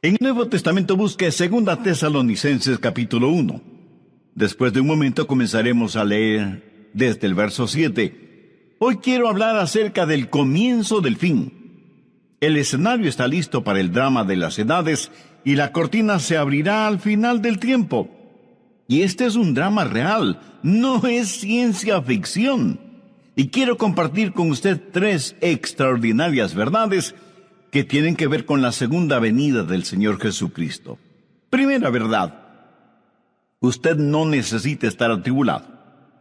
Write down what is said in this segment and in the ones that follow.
En el Nuevo Testamento busque 2 Tesalonicenses capítulo 1. Después de un momento comenzaremos a leer desde el verso 7. Hoy quiero hablar acerca del comienzo del fin. El escenario está listo para el drama de las edades y la cortina se abrirá al final del tiempo. Y este es un drama real, no es ciencia ficción. Y quiero compartir con usted 3 extraordinarias verdades que tienen que ver con la segunda venida del Señor Jesucristo. Primera verdad: usted no necesita estar atribulado.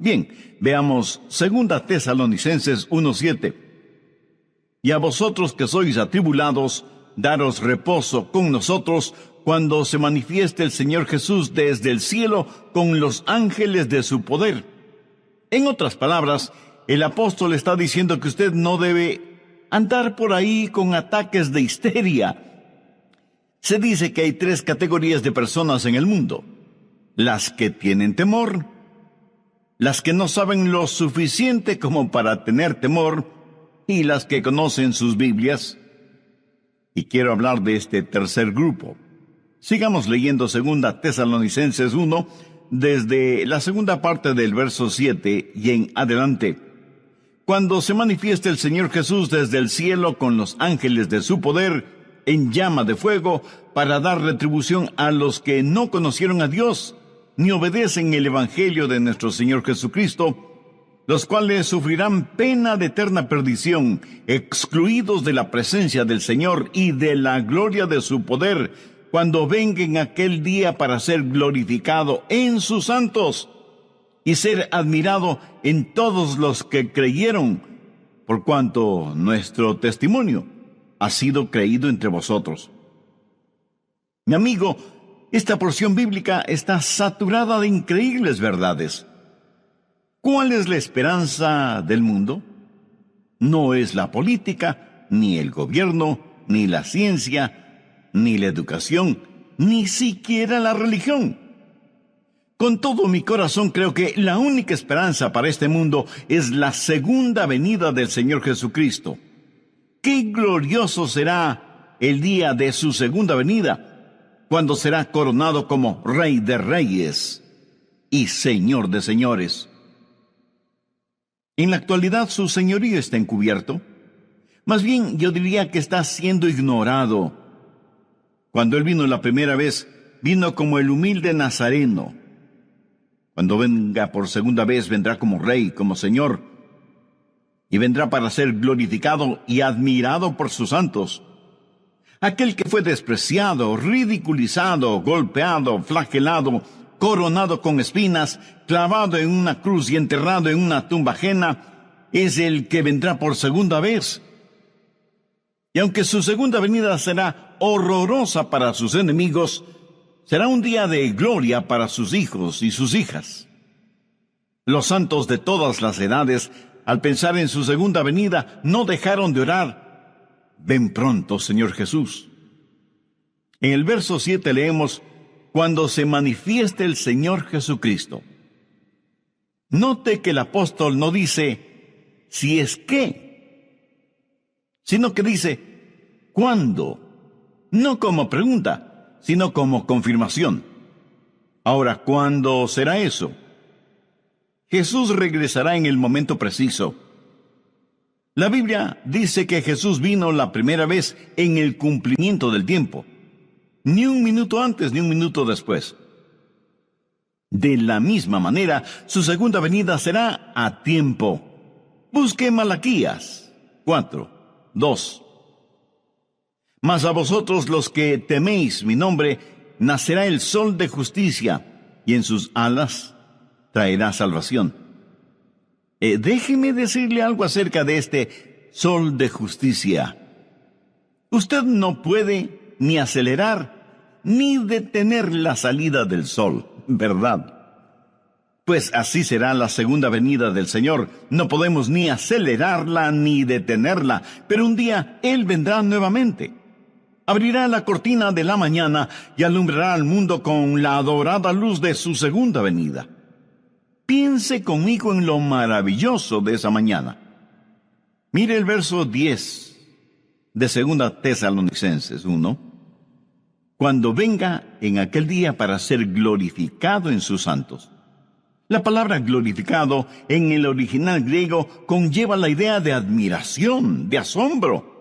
Bien, veamos 2 Tesalonicenses 1:7. Y a vosotros que sois atribulados, daros reposo con nosotros cuando se manifieste el Señor Jesús desde el cielo con los ángeles de su poder. En otras palabras, el apóstol está diciendo que usted no debe andar por ahí con ataques de histeria. Se dice que hay 3 categorías de personas en el mundo: las que tienen temor, las que no saben lo suficiente como para tener temor, y las que conocen sus Biblias. Y quiero hablar de este tercer grupo. Sigamos leyendo 2 Tesalonicenses 1, desde la segunda parte del verso 7 y en adelante. Cuando se manifieste el Señor Jesús desde el cielo con los ángeles de su poder, en llama de fuego, para dar retribución a los que no conocieron a Dios, ni obedecen el Evangelio de nuestro Señor Jesucristo, los cuales sufrirán pena de eterna perdición, excluidos de la presencia del Señor y de la gloria de su poder, cuando venga en aquel día para ser glorificado en sus santos y ser admirado en todos los que creyeron, por cuanto nuestro testimonio ha sido creído entre vosotros. Mi amigo, esta porción bíblica está saturada de increíbles verdades. ¿Cuál es la esperanza del mundo? No es la política, ni el gobierno, ni la ciencia, ni la educación, ni siquiera la religión. Con todo mi corazón creo que la única esperanza para este mundo es la segunda venida del Señor Jesucristo. ¡Qué glorioso será el día de su segunda venida, cuando será coronado como Rey de Reyes y Señor de Señores! En la actualidad su señorío está encubierto. Más bien, yo diría que está siendo ignorado. Cuando Él vino la primera vez, vino como el humilde nazareno. Cuando venga por segunda vez, vendrá como Rey, como Señor. Y vendrá para ser glorificado y admirado por sus santos. Aquel que fue despreciado, ridiculizado, golpeado, flagelado, coronado con espinas, clavado en una cruz y enterrado en una tumba ajena, es el que vendrá por segunda vez. Y aunque su segunda venida será horrorosa para sus enemigos, será un día de gloria para sus hijos y sus hijas. Los santos de todas las edades, al pensar en su segunda venida, no dejaron de orar: ven pronto, Señor Jesús. En el verso 7 leemos: cuando se manifieste el Señor Jesucristo. Note que el apóstol no dice si es que, sino que dice ¿cuándo? No como pregunta, sino como confirmación. Ahora, ¿cuándo será eso? Jesús regresará en el momento preciso. La Biblia dice que Jesús vino la primera vez en el cumplimiento del tiempo. Ni un minuto antes, ni un minuto después. De la misma manera, su segunda venida será a tiempo. Busque Malaquías 4:2. Mas a vosotros los que teméis mi nombre, nacerá el sol de justicia, y en sus alas traerá salvación. Déjeme decirle algo acerca de este sol de justicia. Usted no puede ni acelerar ni detener la salida del sol, ¿verdad? Pues así será la segunda venida del Señor. No podemos ni acelerarla ni detenerla, pero un día Él vendrá nuevamente. Abrirá la cortina de la mañana y alumbrará al mundo con la adorada luz de su segunda venida. Piense conmigo en lo maravilloso de esa mañana. Mire el verso 10 de 2 Tesalonicenses 1. cuando venga en aquel día para ser glorificado en sus santos. La palabra glorificado en el original griego conlleva la idea de admiración, de asombro.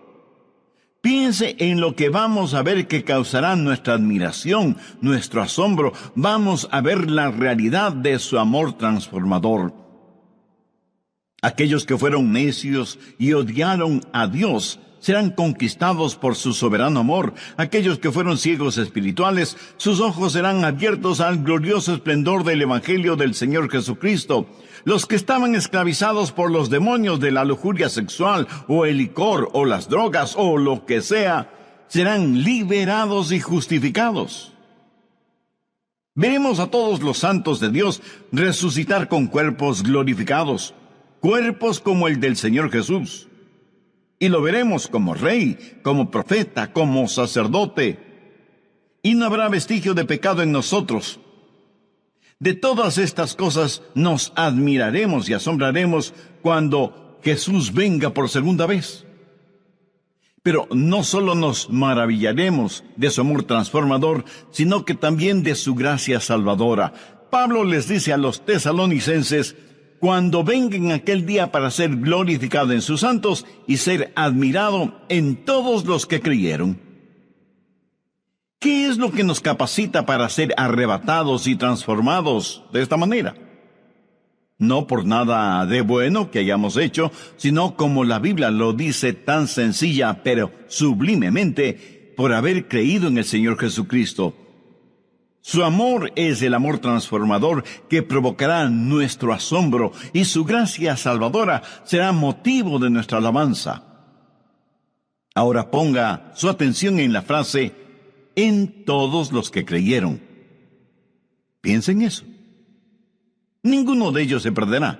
Piense en lo que vamos a ver que causará nuestra admiración, nuestro asombro. Vamos a ver la realidad de su amor transformador. Aquellos que fueron necios y odiaron a Dios serán conquistados por su soberano amor. Aquellos que fueron ciegos espirituales, sus ojos serán abiertos al glorioso esplendor del Evangelio del Señor Jesucristo. Los que estaban esclavizados por los demonios de la lujuria sexual, o el licor, o las drogas, o lo que sea, serán liberados y justificados. Veremos a todos los santos de Dios resucitar con cuerpos glorificados, cuerpos como el del Señor Jesús. Y lo veremos como rey, como profeta, como sacerdote. Y no habrá vestigio de pecado en nosotros. De todas estas cosas nos admiraremos y asombraremos cuando Jesús venga por segunda vez. Pero no solo nos maravillaremos de su amor transformador, sino que también de su gracia salvadora. Pablo les dice a los tesalonicenses: cuando venga en aquel día para ser glorificado en sus santos y ser admirado en todos los que creyeron. ¿Qué es lo que nos capacita para ser arrebatados y transformados de esta manera? No por nada de bueno que hayamos hecho, sino como la Biblia lo dice tan sencilla pero sublimemente, por haber creído en el Señor Jesucristo. Su amor es el amor transformador que provocará nuestro asombro, y su gracia salvadora será motivo de nuestra alabanza. Ahora ponga su atención en la frase «en todos los que creyeron». Piensen en eso. Ninguno de ellos se perderá.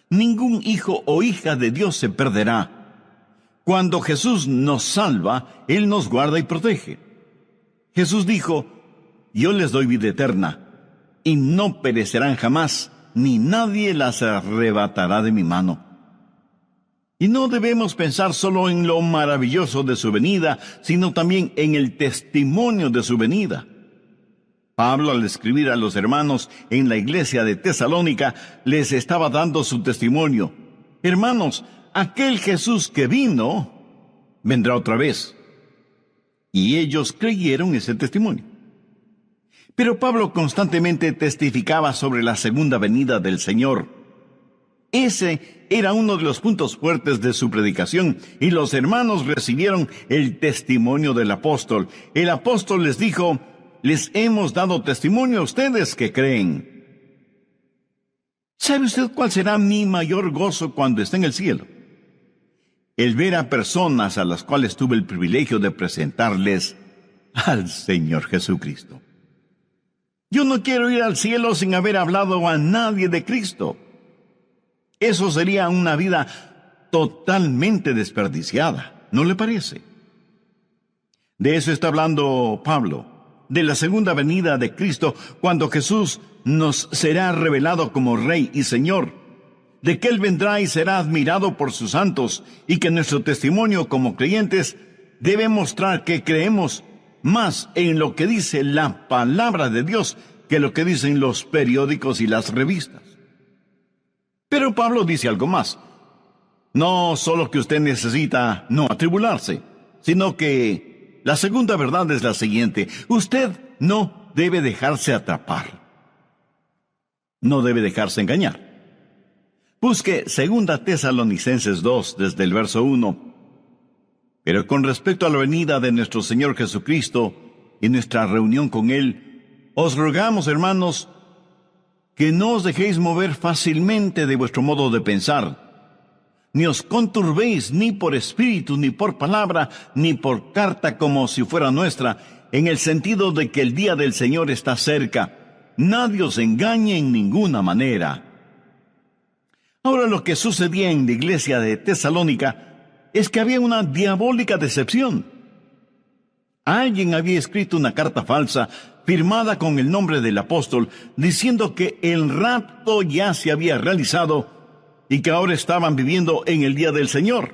Ningún hijo o hija de Dios se perderá. Cuando Jesús nos salva, Él nos guarda y protege. Jesús dijo: yo les doy vida eterna, y no perecerán jamás, ni nadie las arrebatará de mi mano. Y no debemos pensar solo en lo maravilloso de su venida, sino también en el testimonio de su venida. Pablo, al escribir a los hermanos en la iglesia de Tesalónica, les estaba dando su testimonio. Hermanos, aquel Jesús que vino, vendrá otra vez. Y ellos creyeron ese testimonio. Pero Pablo constantemente testificaba sobre la segunda venida del Señor. Ese era uno de los puntos fuertes de su predicación, y los hermanos recibieron el testimonio del apóstol. El apóstol les dijo: les hemos dado testimonio a ustedes que creen. ¿Sabe usted cuál será mi mayor gozo cuando esté en el cielo? El ver a personas a las cuales tuve el privilegio de presentarles al Señor Jesucristo. Yo no quiero ir al cielo sin haber hablado a nadie de Cristo. Eso sería una vida totalmente desperdiciada, ¿no le parece? De eso está hablando Pablo, de la segunda venida de Cristo, cuando Jesús nos será revelado como Rey y Señor, de que Él vendrá y será admirado por sus santos, y que nuestro testimonio como creyentes debe mostrar que creemos más en lo que dice la palabra de Dios que lo que dicen los periódicos y las revistas. Pero Pablo dice algo más. No solo que usted necesita no atribularse, sino que la segunda verdad es la siguiente: usted no debe dejarse atrapar. No debe dejarse engañar. Busque 2 Tesalonicenses 2 desde el verso 1. Pero con respecto a la venida de nuestro Señor Jesucristo y nuestra reunión con Él, os rogamos, hermanos, que no os dejéis mover fácilmente de vuestro modo de pensar, ni os conturbéis ni por espíritu, ni por palabra, ni por carta como si fuera nuestra, en el sentido de que el día del Señor está cerca. Nadie os engañe en ninguna manera. Ahora, lo que sucedía en la iglesia de Tesalónica es que había una diabólica decepción. Alguien había escrito una carta falsa, firmada con el nombre del apóstol, diciendo que el rapto ya se había realizado y que ahora estaban viviendo en el día del Señor.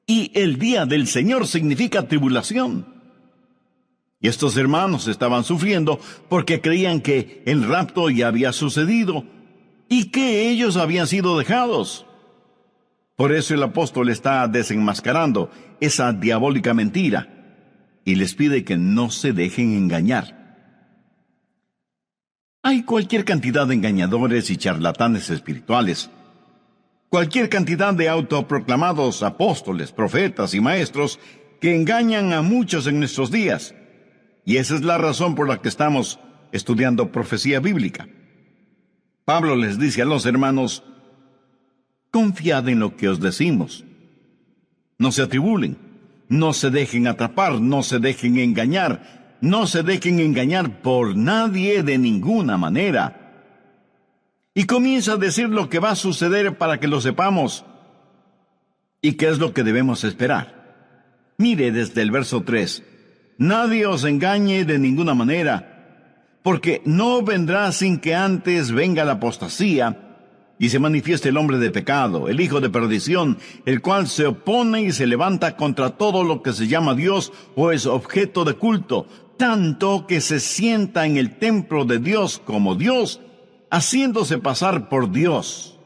Y el día del Señor significa tribulación. Y estos hermanos estaban sufriendo porque creían que el rapto ya había sucedido y que ellos habían sido dejados. Por eso el apóstol está desenmascarando esa diabólica mentira y les pide que no se dejen engañar. Hay cualquier cantidad de engañadores y charlatanes espirituales, cualquier cantidad de autoproclamados apóstoles, profetas y maestros que engañan a muchos en nuestros días. Y esa es la razón por la que estamos estudiando profecía bíblica. Pablo les dice a los hermanos: confiad en lo que os decimos. No se atribulen, no se dejen atrapar, no se dejen engañar. No se dejen engañar por nadie de ninguna manera. Y comienza a decir lo que va a suceder para que lo sepamos. ¿Y qué es lo que debemos esperar? Mire desde el verso 3. Nadie os engañe de ninguna manera, porque no vendrá sin que antes venga la apostasía y se manifieste el hombre de pecado, el hijo de perdición, el cual se opone y se levanta contra todo lo que se llama Dios o es objeto de culto, tanto que se sienta en el templo de Dios como Dios, haciéndose pasar por Dios.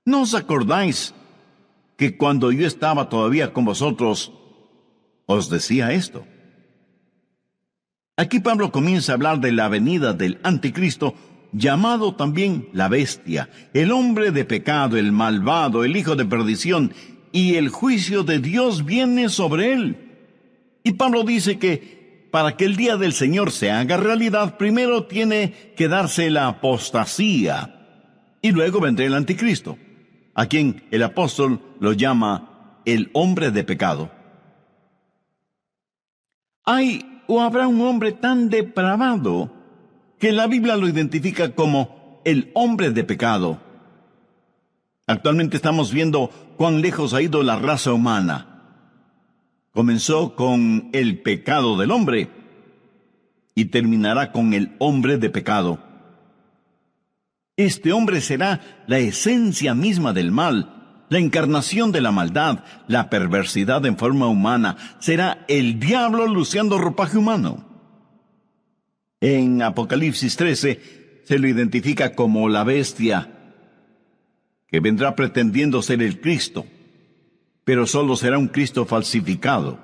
¿No os acordáis que cuando yo estaba todavía con vosotros, os decía esto? Aquí Pablo comienza a hablar de la venida del anticristo, llamado también la bestia, el hombre de pecado, el malvado, el hijo de perdición, y el juicio de Dios viene sobre él. Y Pablo dice que para que el día del Señor se haga realidad, primero tiene que darse la apostasía, y luego vendrá el anticristo, a quien el apóstol lo llama el hombre de pecado. ¿Hay o habrá un hombre tan depravado que la Biblia lo identifica como el hombre de pecado? Actualmente estamos viendo cuán lejos ha ido la raza humana. Comenzó con el pecado del hombre y terminará con el hombre de pecado. Este hombre será la esencia misma del mal, la encarnación de la maldad, la perversidad en forma humana. Será el diablo luciendo ropaje humano. En Apocalipsis 13 se lo identifica como la bestia, que vendrá pretendiendo ser el Cristo, pero solo será un Cristo falsificado.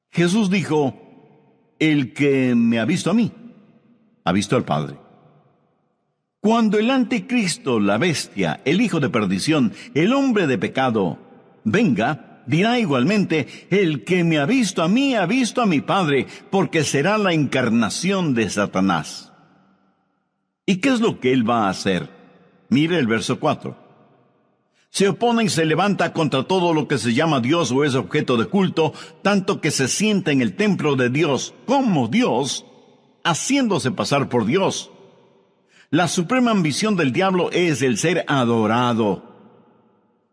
Jesús dijo: el que me ha visto a mí, ha visto al Padre. Cuando el anticristo, la bestia, el hijo de perdición, el hombre de pecado, venga, dirá igualmente: el que me ha visto a mí, ha visto a mi Padre, porque será la encarnación de Satanás. ¿Y qué es lo que él va a hacer? Mire el verso 4. Se opone y se levanta contra todo lo que se llama Dios o es objeto de culto, tanto que se sienta en el templo de Dios como Dios, haciéndose pasar por Dios. La suprema ambición del diablo es el ser adorado.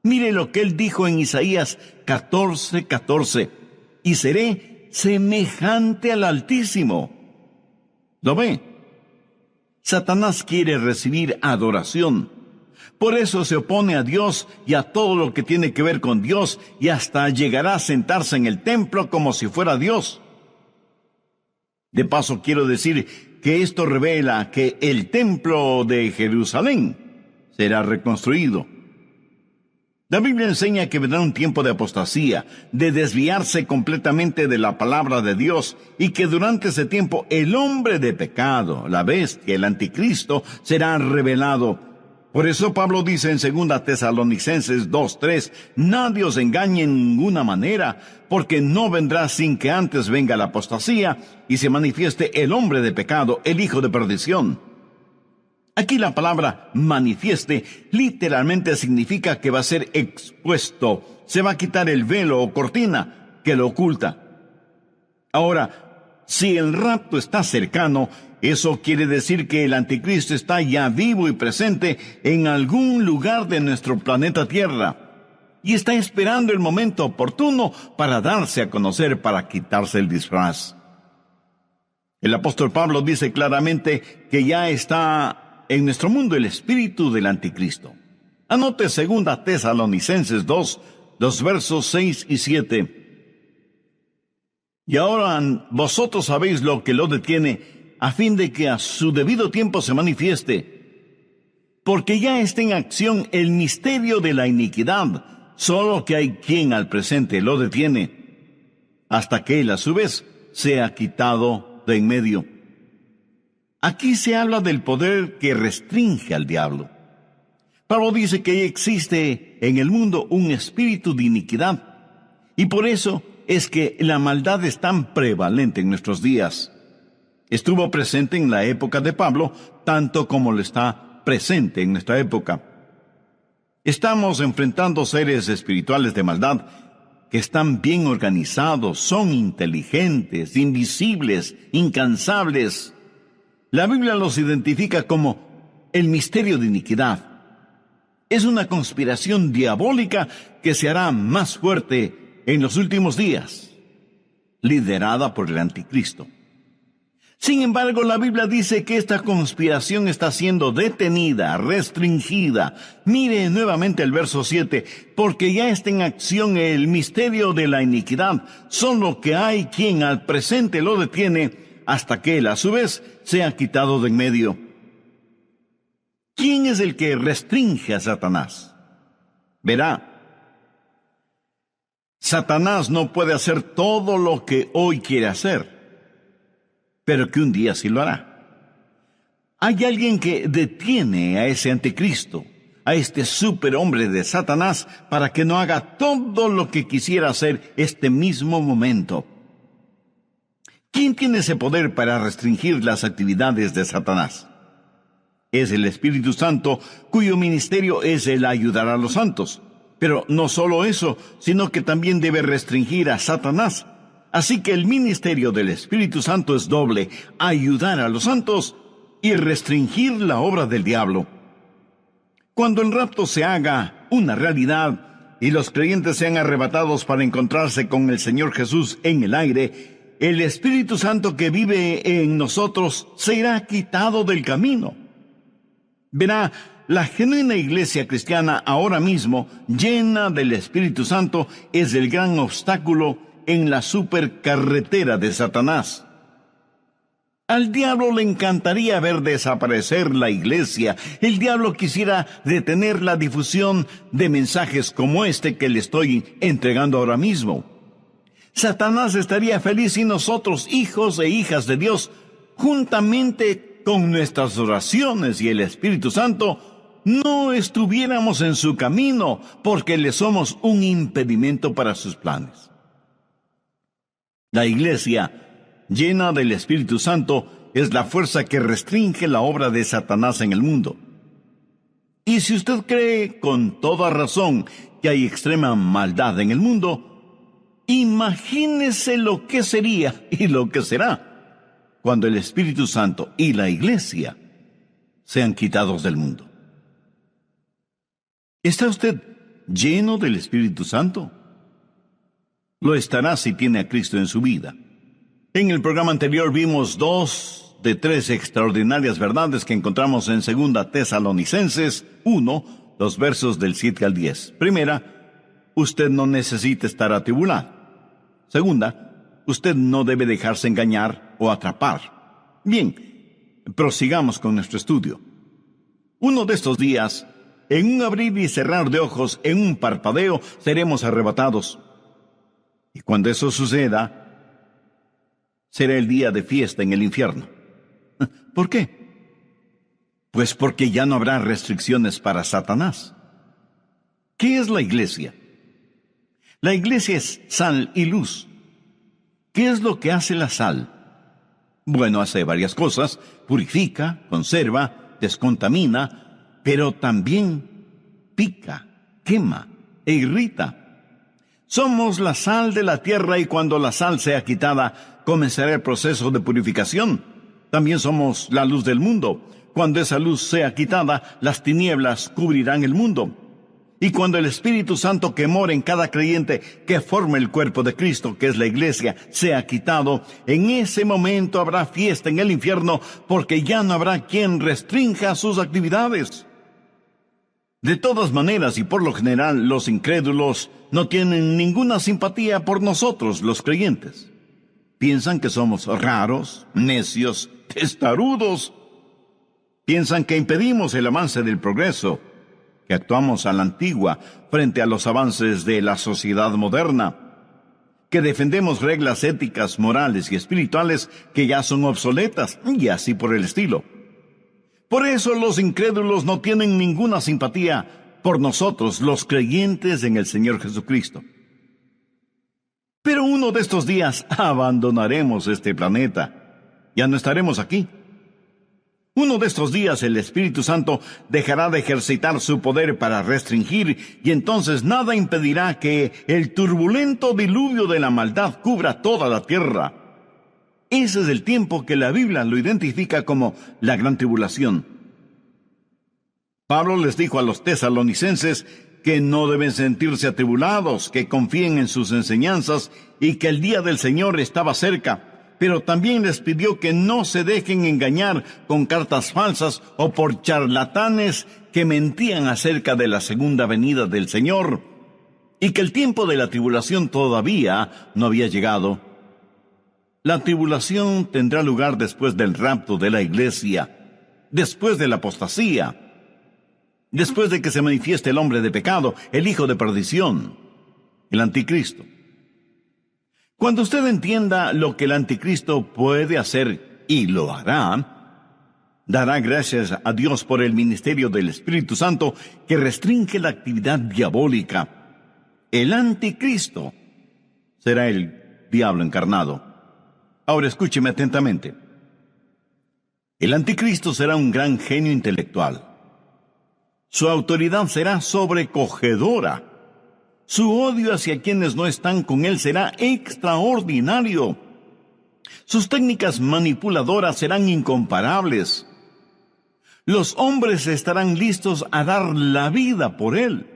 Mire lo que él dijo en Isaías 14:14. Y seré semejante al Altísimo. ¿Lo ve? Satanás quiere recibir adoración. Por eso se opone a Dios y a todo lo que tiene que ver con Dios, y hasta llegará a sentarse en el templo como si fuera Dios. De paso, quiero decir que esto revela que el templo de Jerusalén será reconstruido. La Biblia enseña que vendrá un tiempo de apostasía, de desviarse completamente de la palabra de Dios, y que durante ese tiempo el hombre de pecado, la bestia, el anticristo, será revelado. Por eso Pablo dice en 2 Tesalonicenses 2:3, nadie os engañe en ninguna manera, porque no vendrá sin que antes venga la apostasía y se manifieste el hombre de pecado, el hijo de perdición. Aquí la palabra manifieste literalmente significa que va a ser expuesto, se va a quitar el velo o cortina que lo oculta. Ahora, si el rapto está cercano, eso quiere decir que el anticristo está ya vivo y presente en algún lugar de nuestro planeta Tierra, y está esperando el momento oportuno para darse a conocer, para quitarse el disfraz. El apóstol Pablo dice claramente que ya está en nuestro mundo el espíritu del anticristo. Anote 2 Tesalonicenses 2, los versos 6 y 7. Y ahora vosotros sabéis lo que lo detiene, a fin de que a su debido tiempo se manifieste, porque ya está en acción el misterio de la iniquidad, solo que hay quien al presente lo detiene, hasta que él a su vez sea quitado de en medio. Aquí se habla del poder que restringe al diablo. Pablo dice que existe en el mundo un espíritu de iniquidad, y por eso es que la maldad es tan prevalente en nuestros días. Estuvo presente en la época de Pablo, tanto como lo está presente en nuestra época. Estamos enfrentando seres espirituales de maldad que están bien organizados, son inteligentes, invisibles, incansables. La Biblia los identifica como el misterio de iniquidad. Es una conspiración diabólica que se hará más fuerte en los últimos días, liderada por el anticristo. Sin embargo, la Biblia dice que esta conspiración está siendo detenida, restringida. Mire nuevamente el verso 7, porque ya está en acción el misterio de la iniquidad, solo que hay quien al presente lo detiene, hasta que él a su vez sea quitado de en medio. ¿Quién es el que restringe a Satanás? Verá, Satanás no puede hacer todo lo que hoy quiere hacer, pero que un día sí lo hará. Hay alguien que detiene a ese anticristo, a este superhombre de Satanás, para que no haga todo lo que quisiera hacer este mismo momento. ¿Quién tiene ese poder para restringir las actividades de Satanás? Es el Espíritu Santo, cuyo ministerio es el ayudar a los santos. Pero no solo eso, sino que también debe restringir a Satanás. Así que el ministerio del Espíritu Santo es doble: ayudar a los santos y restringir la obra del diablo. Cuando el rapto se haga una realidad y los creyentes sean arrebatados para encontrarse con el Señor Jesús en el aire, el Espíritu Santo que vive en nosotros será quitado del camino. Verá, la genuina iglesia cristiana ahora mismo, llena del Espíritu Santo, es el gran obstáculo en la supercarretera de Satanás. Al diablo le encantaría ver desaparecer la iglesia. El diablo quisiera detener la difusión de mensajes como este que le estoy entregando ahora mismo. Satanás estaría feliz si nosotros, hijos e hijas de Dios, juntamente con nuestras oraciones y el Espíritu Santo, no estuviéramos en su camino, porque le somos un impedimento para sus planes. La iglesia, llena del Espíritu Santo, es la fuerza que restringe la obra de Satanás en el mundo. Y si usted cree con toda razón que hay extrema maldad en el mundo, imagínese lo que sería y lo que será cuando el Espíritu Santo y la iglesia sean quitados del mundo. ¿Está usted lleno del Espíritu Santo? Lo estará si tiene a Cristo en su vida. En el programa anterior vimos 2 de 3 extraordinarias verdades que encontramos en 2 Tesalonicenses 1, los versos del 7 al 10. Primera, usted no necesita estar atribulado. Segunda, usted no debe dejarse engañar o atrapar. Bien, prosigamos con nuestro estudio. Uno de estos días, en un abrir y cerrar de ojos, en un parpadeo, seremos arrebatados. Y cuando eso suceda, será el día de fiesta en el infierno. ¿Por qué? Pues porque ya no habrá restricciones para Satanás. ¿Qué es la iglesia? La iglesia es sal y luz. ¿Qué es lo que hace la sal? Bueno, hace varias cosas: purifica, conserva, descontamina, pero también pica, quema e irrita. Somos la sal de la tierra, y cuando la sal sea quitada, comenzará el proceso de purificación. También somos la luz del mundo. Cuando esa luz sea quitada, las tinieblas cubrirán el mundo. Y cuando el Espíritu Santo que mora en cada creyente, que forma el cuerpo de Cristo, que es la iglesia, sea quitado, en ese momento habrá fiesta en el infierno, porque ya no habrá quien restrinja sus actividades. De todas maneras, y por lo general, los incrédulos no tienen ninguna simpatía por nosotros, los creyentes. Piensan que somos raros, necios, testarudos. Piensan que impedimos el avance del progreso, que actuamos a la antigua frente a los avances de la sociedad moderna, que defendemos reglas éticas, morales y espirituales que ya son obsoletas, y así por el estilo. Por eso los incrédulos no tienen ninguna simpatía por nosotros, los creyentes en el Señor Jesucristo. Pero uno de estos días abandonaremos este planeta. Ya no estaremos aquí. Uno de estos días el Espíritu Santo dejará de ejercitar su poder para restringir, y entonces nada impedirá que el turbulento diluvio de la maldad cubra toda la tierra. Ese es el tiempo que la Biblia lo identifica como la gran tribulación. Pablo les dijo a los tesalonicenses que no deben sentirse atribulados, que confíen en sus enseñanzas y que el día del Señor estaba cerca. Pero también les pidió que no se dejen engañar con cartas falsas o por charlatanes que mentían acerca de la segunda venida del Señor, y que el tiempo de la tribulación todavía no había llegado. La tribulación tendrá lugar después del rapto de la iglesia, después de la apostasía, después de que se manifieste el hombre de pecado, el hijo de perdición, el anticristo. Cuando usted entienda lo que el anticristo puede hacer, y lo hará, dará gracias a Dios por el ministerio del Espíritu Santo que restringe la actividad diabólica. El anticristo será el diablo encarnado. Ahora escúcheme atentamente. El anticristo será un gran genio intelectual. Su autoridad será sobrecogedora. Su odio hacia quienes no están con él será extraordinario. Sus técnicas manipuladoras serán incomparables. Los hombres estarán listos a dar la vida por él.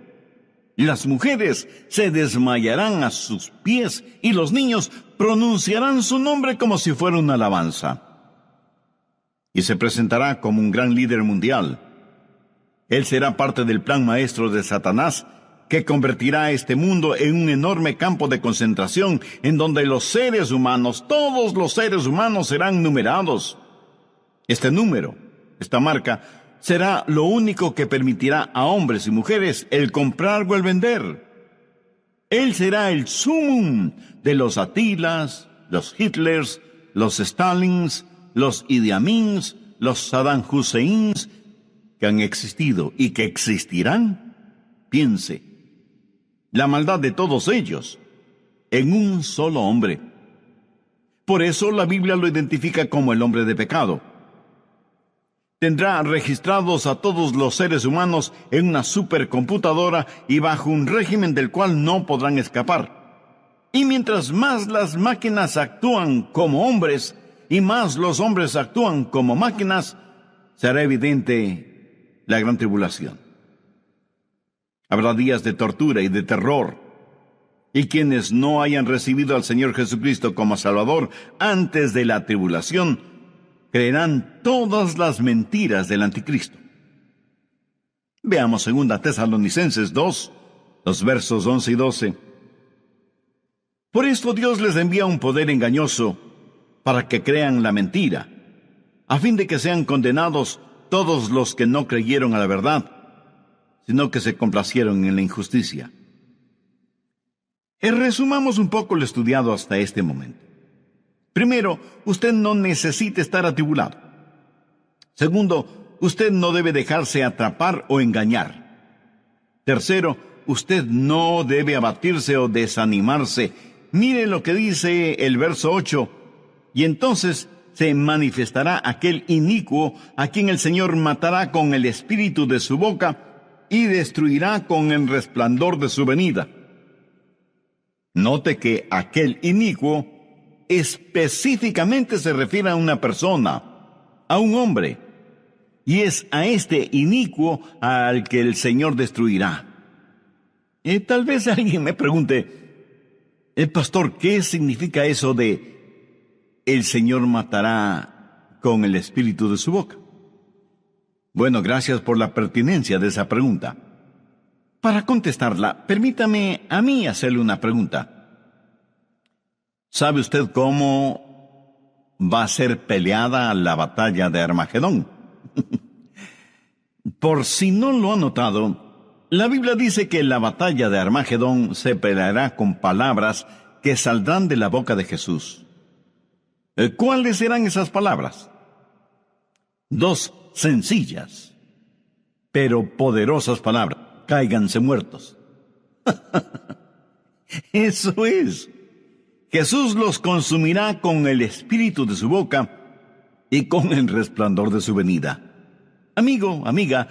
Las mujeres se desmayarán a sus pies y los niños pronunciarán su nombre como si fuera una alabanza. Y se presentará como un gran líder mundial. Él será parte del plan maestro de Satanás, que convertirá a este mundo en un enorme campo de concentración en donde los seres humanos, todos los seres humanos serán numerados. Este número, esta marca, será lo único que permitirá a hombres y mujeres el comprar o el vender. Él será el sumum de los Atilas, los Hitlers, los Stalins, los Idi Amins, los Saddam Husseins que han existido y que existirán. Piense, la maldad de todos ellos en un solo hombre. Por eso la Biblia lo identifica como el hombre de pecado. Tendrá registrados a todos los seres humanos en una supercomputadora y bajo un régimen del cual no podrán escapar. Y mientras más las máquinas actúan como hombres y más los hombres actúan como máquinas, será evidente la gran tribulación. Habrá días de tortura y de terror, y quienes no hayan recibido al Señor Jesucristo como Salvador antes de la tribulación, creerán todas las mentiras del anticristo. Veamos 2 Tesalonicenses 2, los versos 11 y 12. Por esto Dios les envía un poder engañoso para que crean la mentira, a fin de que sean condenados todos los que no creyeron a la verdad, sino que se complacieron en la injusticia. Resumamos un poco lo estudiado hasta este momento. Primero, usted no necesita estar atribulado. Segundo, usted no debe dejarse atrapar o engañar. Tercero, usted no debe abatirse o desanimarse. Mire lo que dice el verso 8. Y entonces se manifestará aquel inicuo a quien el Señor matará con el espíritu de su boca y destruirá con el resplandor de su venida. Note que aquel inicuo específicamente se refiere a una persona, a un hombre, y es a este inicuo al que el Señor destruirá. Tal vez alguien me pregunte, pastor, ¿qué significa eso de el Señor matará con el espíritu de su boca? Bueno, gracias por la pertinencia de esa pregunta. Para contestarla, permítame a mí hacerle una pregunta. ¿Sabe usted cómo va a ser peleada la batalla de Armagedón? Por si no lo ha notado, la Biblia dice que la batalla de Armagedón se peleará con palabras que saldrán de la boca de Jesús. ¿Cuáles serán esas palabras? Dos sencillas, pero poderosas palabras. Cáiganse muertos. Eso es. Jesús los consumirá con el espíritu de su boca y con el resplandor de su venida. Amigo, amiga,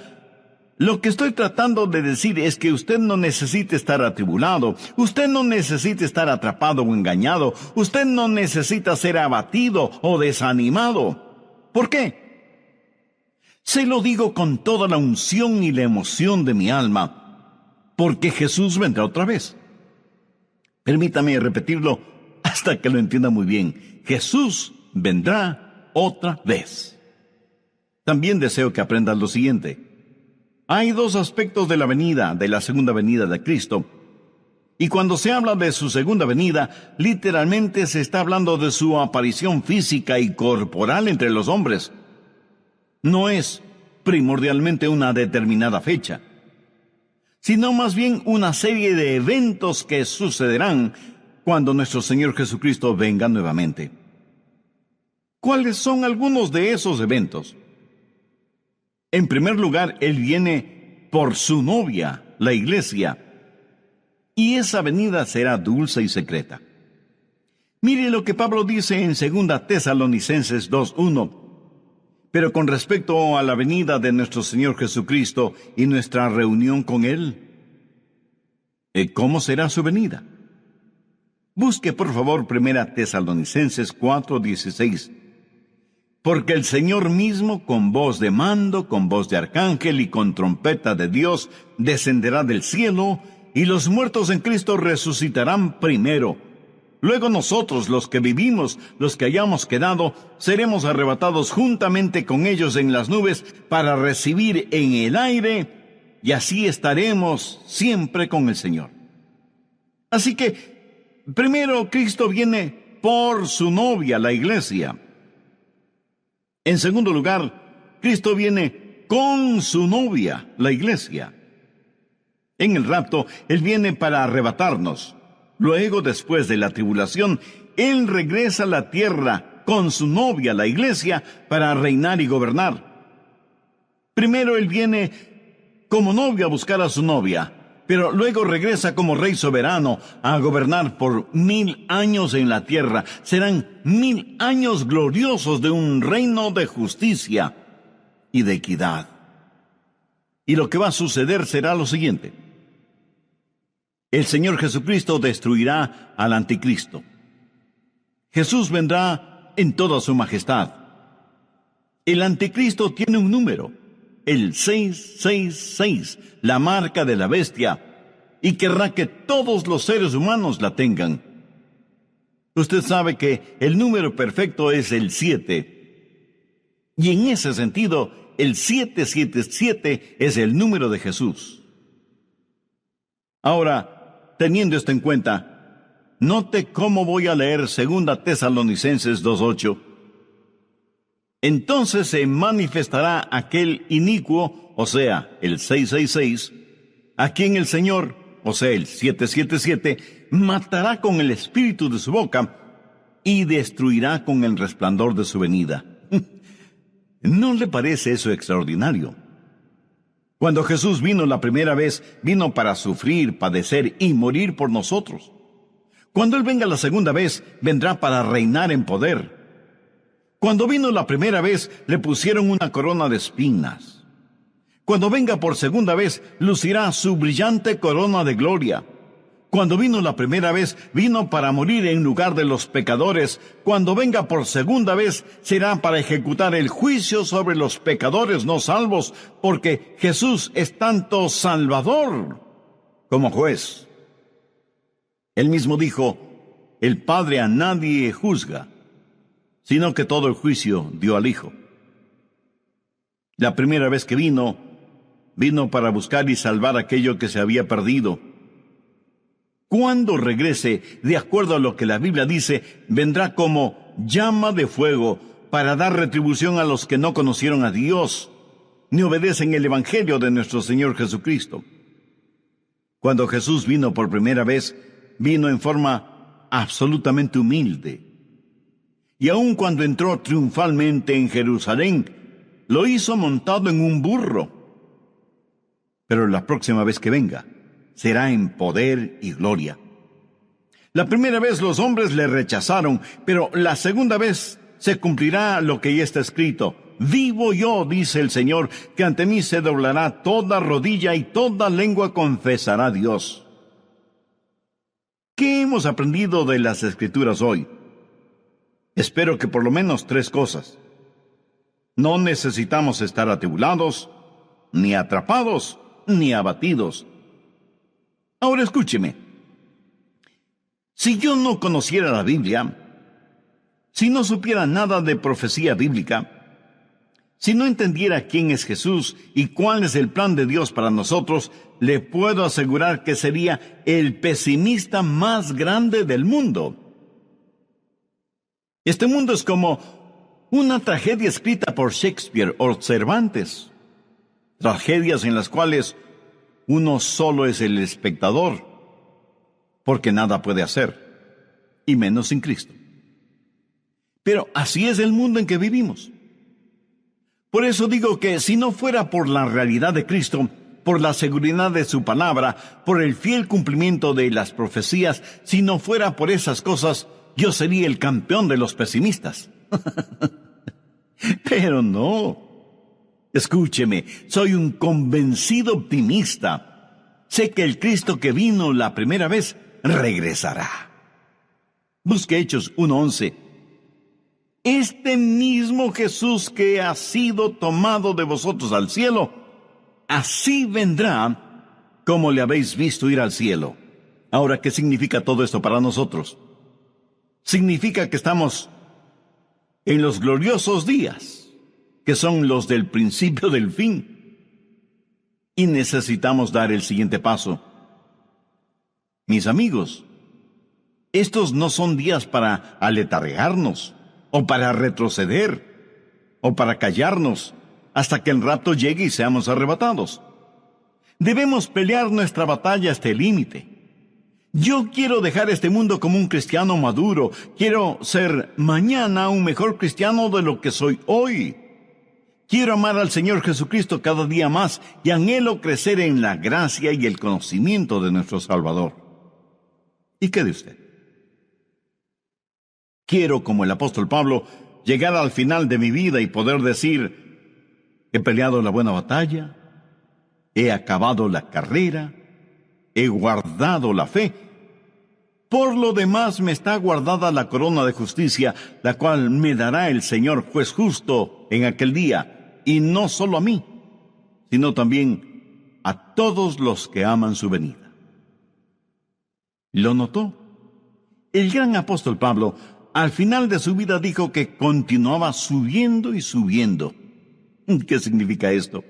lo que estoy tratando de decir es que usted no necesita estar atribulado, usted no necesita estar atrapado o engañado, usted no necesita ser abatido o desanimado. ¿Por qué? Se lo digo con toda la unción y la emoción de mi alma, porque Jesús vendrá otra vez. Permítame repetirlo hasta que lo entienda muy bien. Jesús vendrá otra vez. También deseo que aprendan lo siguiente. Hay dos aspectos de la segunda venida de Cristo. Y cuando se habla de su segunda venida, literalmente se está hablando de su aparición física y corporal entre los hombres. No es primordialmente una determinada fecha, sino más bien una serie de eventos que sucederán cuando nuestro Señor Jesucristo venga nuevamente. ¿Cuáles son algunos de esos eventos? En primer lugar, Él viene por su novia, la iglesia, y esa venida será dulce y secreta. Mire lo que Pablo dice en 2 Tesalonicenses 2:1. Pero con respecto a la venida de nuestro Señor Jesucristo y nuestra reunión con Él, ¿cómo será su venida? Busque por favor 1 Tesalonicenses 4:16. Porque el Señor mismo, con voz de mando, con voz de arcángel y con trompeta de Dios, descenderá del cielo, y los muertos en Cristo resucitarán primero. Luego nosotros, los que vivimos, los que hayamos quedado, seremos arrebatados juntamente con ellos en las nubes para recibir en el aire, y así estaremos siempre con el Señor. Así que, primero Cristo viene por su novia, la iglesia. En segundo lugar, Cristo viene con su novia, la iglesia. En el rapto, Él viene para arrebatarnos. Luego, después de la tribulación, Él regresa a la tierra con su novia, la iglesia, para reinar y gobernar. Primero Él viene como novio a buscar a su novia, pero luego regresa como rey soberano a gobernar por 1000 años en la tierra. Serán 1000 años gloriosos de un reino de justicia y de equidad. Y lo que va a suceder será lo siguiente. El Señor Jesucristo destruirá al anticristo. Jesús vendrá en toda su majestad. El anticristo tiene un número, el 666, la marca de la bestia, y querrá que todos los seres humanos la tengan. Usted sabe que el número perfecto es el 7, y en ese sentido, el 777 es el número de Jesús. Ahora, teniendo esto en cuenta, note cómo voy a leer 2 Tesalonicenses 2:8. Entonces se manifestará aquel inicuo, o sea, el 666, a quien el Señor, o sea, el 777, matará con el espíritu de su boca y destruirá con el resplandor de su venida. ¿No le parece eso extraordinario? Cuando Jesús vino la primera vez, vino para sufrir, padecer y morir por nosotros. Cuando Él venga la segunda vez, vendrá para reinar en poder. Cuando vino la primera vez, le pusieron una corona de espinas. Cuando venga por segunda vez, lucirá su brillante corona de gloria. Cuando vino la primera vez, vino para morir en lugar de los pecadores. Cuando venga por segunda vez, será para ejecutar el juicio sobre los pecadores no salvos, porque Jesús es tanto Salvador como juez. Él mismo dijo, el Padre a nadie juzga, sino que todo el juicio dio al Hijo. La primera vez que vino para buscar y salvar aquello que se había perdido. Cuando regrese, de acuerdo a lo que la Biblia dice, vendrá como llama de fuego para dar retribución a los que no conocieron a Dios ni obedecen el Evangelio de nuestro Señor Jesucristo. Cuando Jesús vino por primera vez, vino en forma absolutamente humilde. Y aun cuando entró triunfalmente en Jerusalén, lo hizo montado en un burro. Pero la próxima vez que venga, será en poder y gloria. La primera vez los hombres le rechazaron, pero la segunda vez se cumplirá lo que ya está escrito. Vivo yo, dice el Señor, que ante mí se doblará toda rodilla y toda lengua confesará a Dios. ¿Qué hemos aprendido de las Escrituras hoy? Espero que por lo menos 3 cosas. No necesitamos estar atribulados, ni atrapados, ni abatidos. Ahora escúcheme. Si yo no conociera la Biblia, si no supiera nada de profecía bíblica, si no entendiera quién es Jesús y cuál es el plan de Dios para nosotros, le puedo asegurar que sería el pesimista más grande del mundo. Este mundo es como una tragedia escrita por Shakespeare o Cervantes. Tragedias en las cuales uno solo es el espectador, porque nada puede hacer, y menos sin Cristo. Pero así es el mundo en que vivimos. Por eso digo que si no fuera por la realidad de Cristo, por la seguridad de su palabra, por el fiel cumplimiento de las profecías, si no fuera por esas cosas, yo sería el campeón de los pesimistas. Pero no. Escúcheme, soy un convencido optimista. Sé que el Cristo que vino la primera vez regresará. Busque Hechos 1:11. Este mismo Jesús que ha sido tomado de vosotros al cielo, así vendrá como le habéis visto ir al cielo. Ahora, ¿qué significa todo esto para nosotros? Significa que estamos en los gloriosos días, que son los del principio del fin. Y necesitamos dar el siguiente paso. Mis amigos, estos no son días para aletargarnos, o para retroceder, o para callarnos, hasta que el rapto llegue y seamos arrebatados. Debemos pelear nuestra batalla hasta el límite. Yo quiero dejar este mundo como un cristiano maduro. Quiero ser mañana un mejor cristiano de lo que soy hoy. Quiero amar al Señor Jesucristo cada día más y anhelo crecer en la gracia y el conocimiento de nuestro Salvador. ¿Y qué de usted? Quiero, como el apóstol Pablo, llegar al final de mi vida y poder decir: he peleado la buena batalla, he acabado la carrera, he guardado la fe. Por lo demás me está guardada la corona de justicia, la cual me dará el Señor juez justo en aquel día, y no solo a mí, sino también a todos los que aman su venida. ¿Lo notó? El gran apóstol Pablo, al final de su vida, dijo que continuaba subiendo y subiendo. ¿Qué significa esto?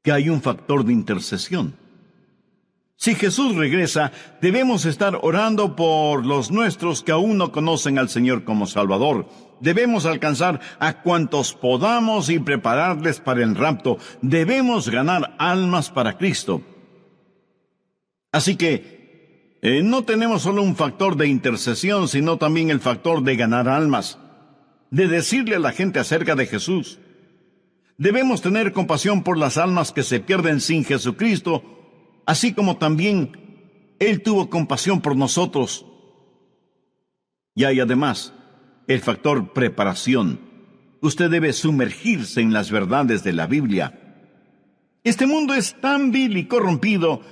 Que hay un factor de intercesión. Si Jesús regresa, debemos estar orando por los nuestros que aún no conocen al Señor como Salvador. Debemos alcanzar a cuantos podamos y prepararles para el rapto. Debemos ganar almas para Cristo. Así que no tenemos solo un factor de intercesión, sino también el factor de ganar almas, de decirle a la gente acerca de Jesús. Debemos tener compasión por las almas que se pierden sin Jesucristo, así como también Él tuvo compasión por nosotros. Y hay además el factor preparación. Usted debe sumergirse en las verdades de la Biblia. Este mundo es tan vil y corrompido,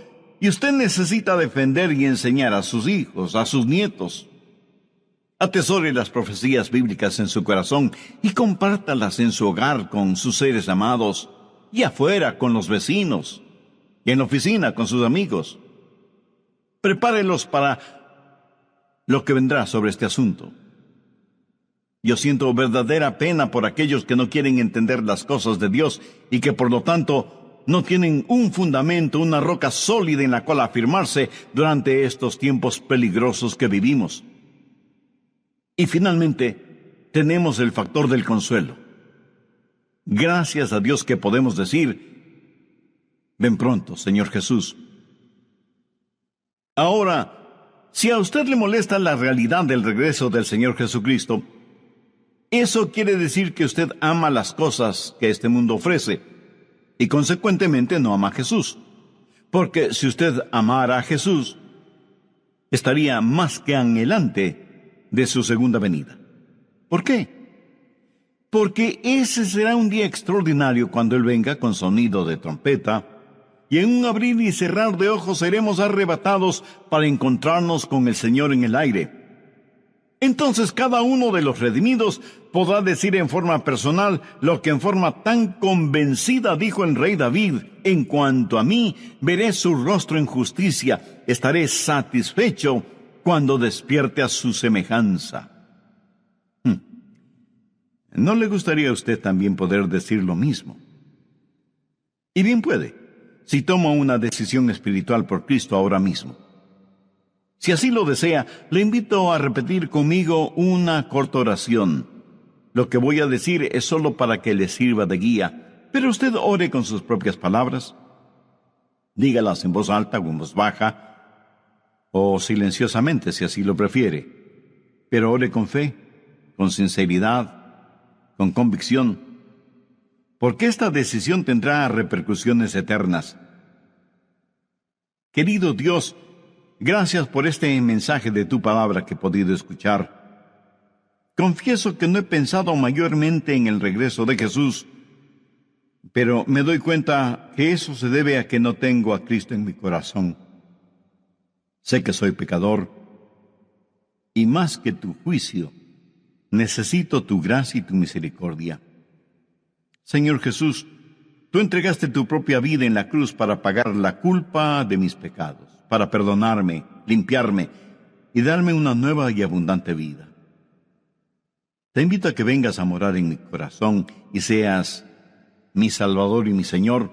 y usted necesita defender y enseñar a sus hijos, a sus nietos. Atesore las profecías bíblicas en su corazón y compártalas en su hogar con sus seres amados, y afuera con los vecinos, y en la oficina con sus amigos. Prepárelos para lo que vendrá sobre este asunto. Yo siento verdadera pena por aquellos que no quieren entender las cosas de Dios y que por lo tanto no tienen un fundamento, una roca sólida en la cual afirmarse durante estos tiempos peligrosos que vivimos. Y finalmente, tenemos el factor del consuelo. Gracias a Dios que podemos decir: ven pronto, Señor Jesús. Ahora, si a usted le molesta la realidad del regreso del Señor Jesucristo, eso quiere decir que usted ama las cosas que este mundo ofrece y consecuentemente no ama a Jesús. Porque si usted amara a Jesús, estaría más que anhelante de su segunda venida. ¿Por qué? Porque ese será un día extraordinario cuando Él venga con sonido de trompeta, y en un abrir y cerrar de ojos seremos arrebatados para encontrarnos con el Señor en el aire. Entonces cada uno de los redimidos podrá decir en forma personal lo que en forma tan convencida dijo el rey David: en cuanto a mí, veré su rostro en justicia, estaré satisfecho cuando despierte a su semejanza. ¿No le gustaría a usted también poder decir lo mismo? Y bien puede, si toma una decisión espiritual por Cristo ahora mismo. Si así lo desea, le invito a repetir conmigo una corta oración. Lo que voy a decir es solo para que le sirva de guía, pero usted ore con sus propias palabras. Dígalas en voz alta o en voz baja, o silenciosamente si así lo prefiere. Pero ore con fe, con sinceridad, con convicción, porque esta decisión tendrá repercusiones eternas. Querido Dios, gracias por este mensaje de tu palabra que he podido escuchar. Confieso que no he pensado mayormente en el regreso de Jesús, pero me doy cuenta que eso se debe a que no tengo a Cristo en mi corazón. Sé que soy pecador, y más que tu juicio, necesito tu gracia y tu misericordia. Señor Jesús, tú entregaste tu propia vida en la cruz para pagar la culpa de mis pecados, para perdonarme, limpiarme y darme una nueva y abundante vida. Te invito a que vengas a morar en mi corazón y seas mi Salvador y mi Señor.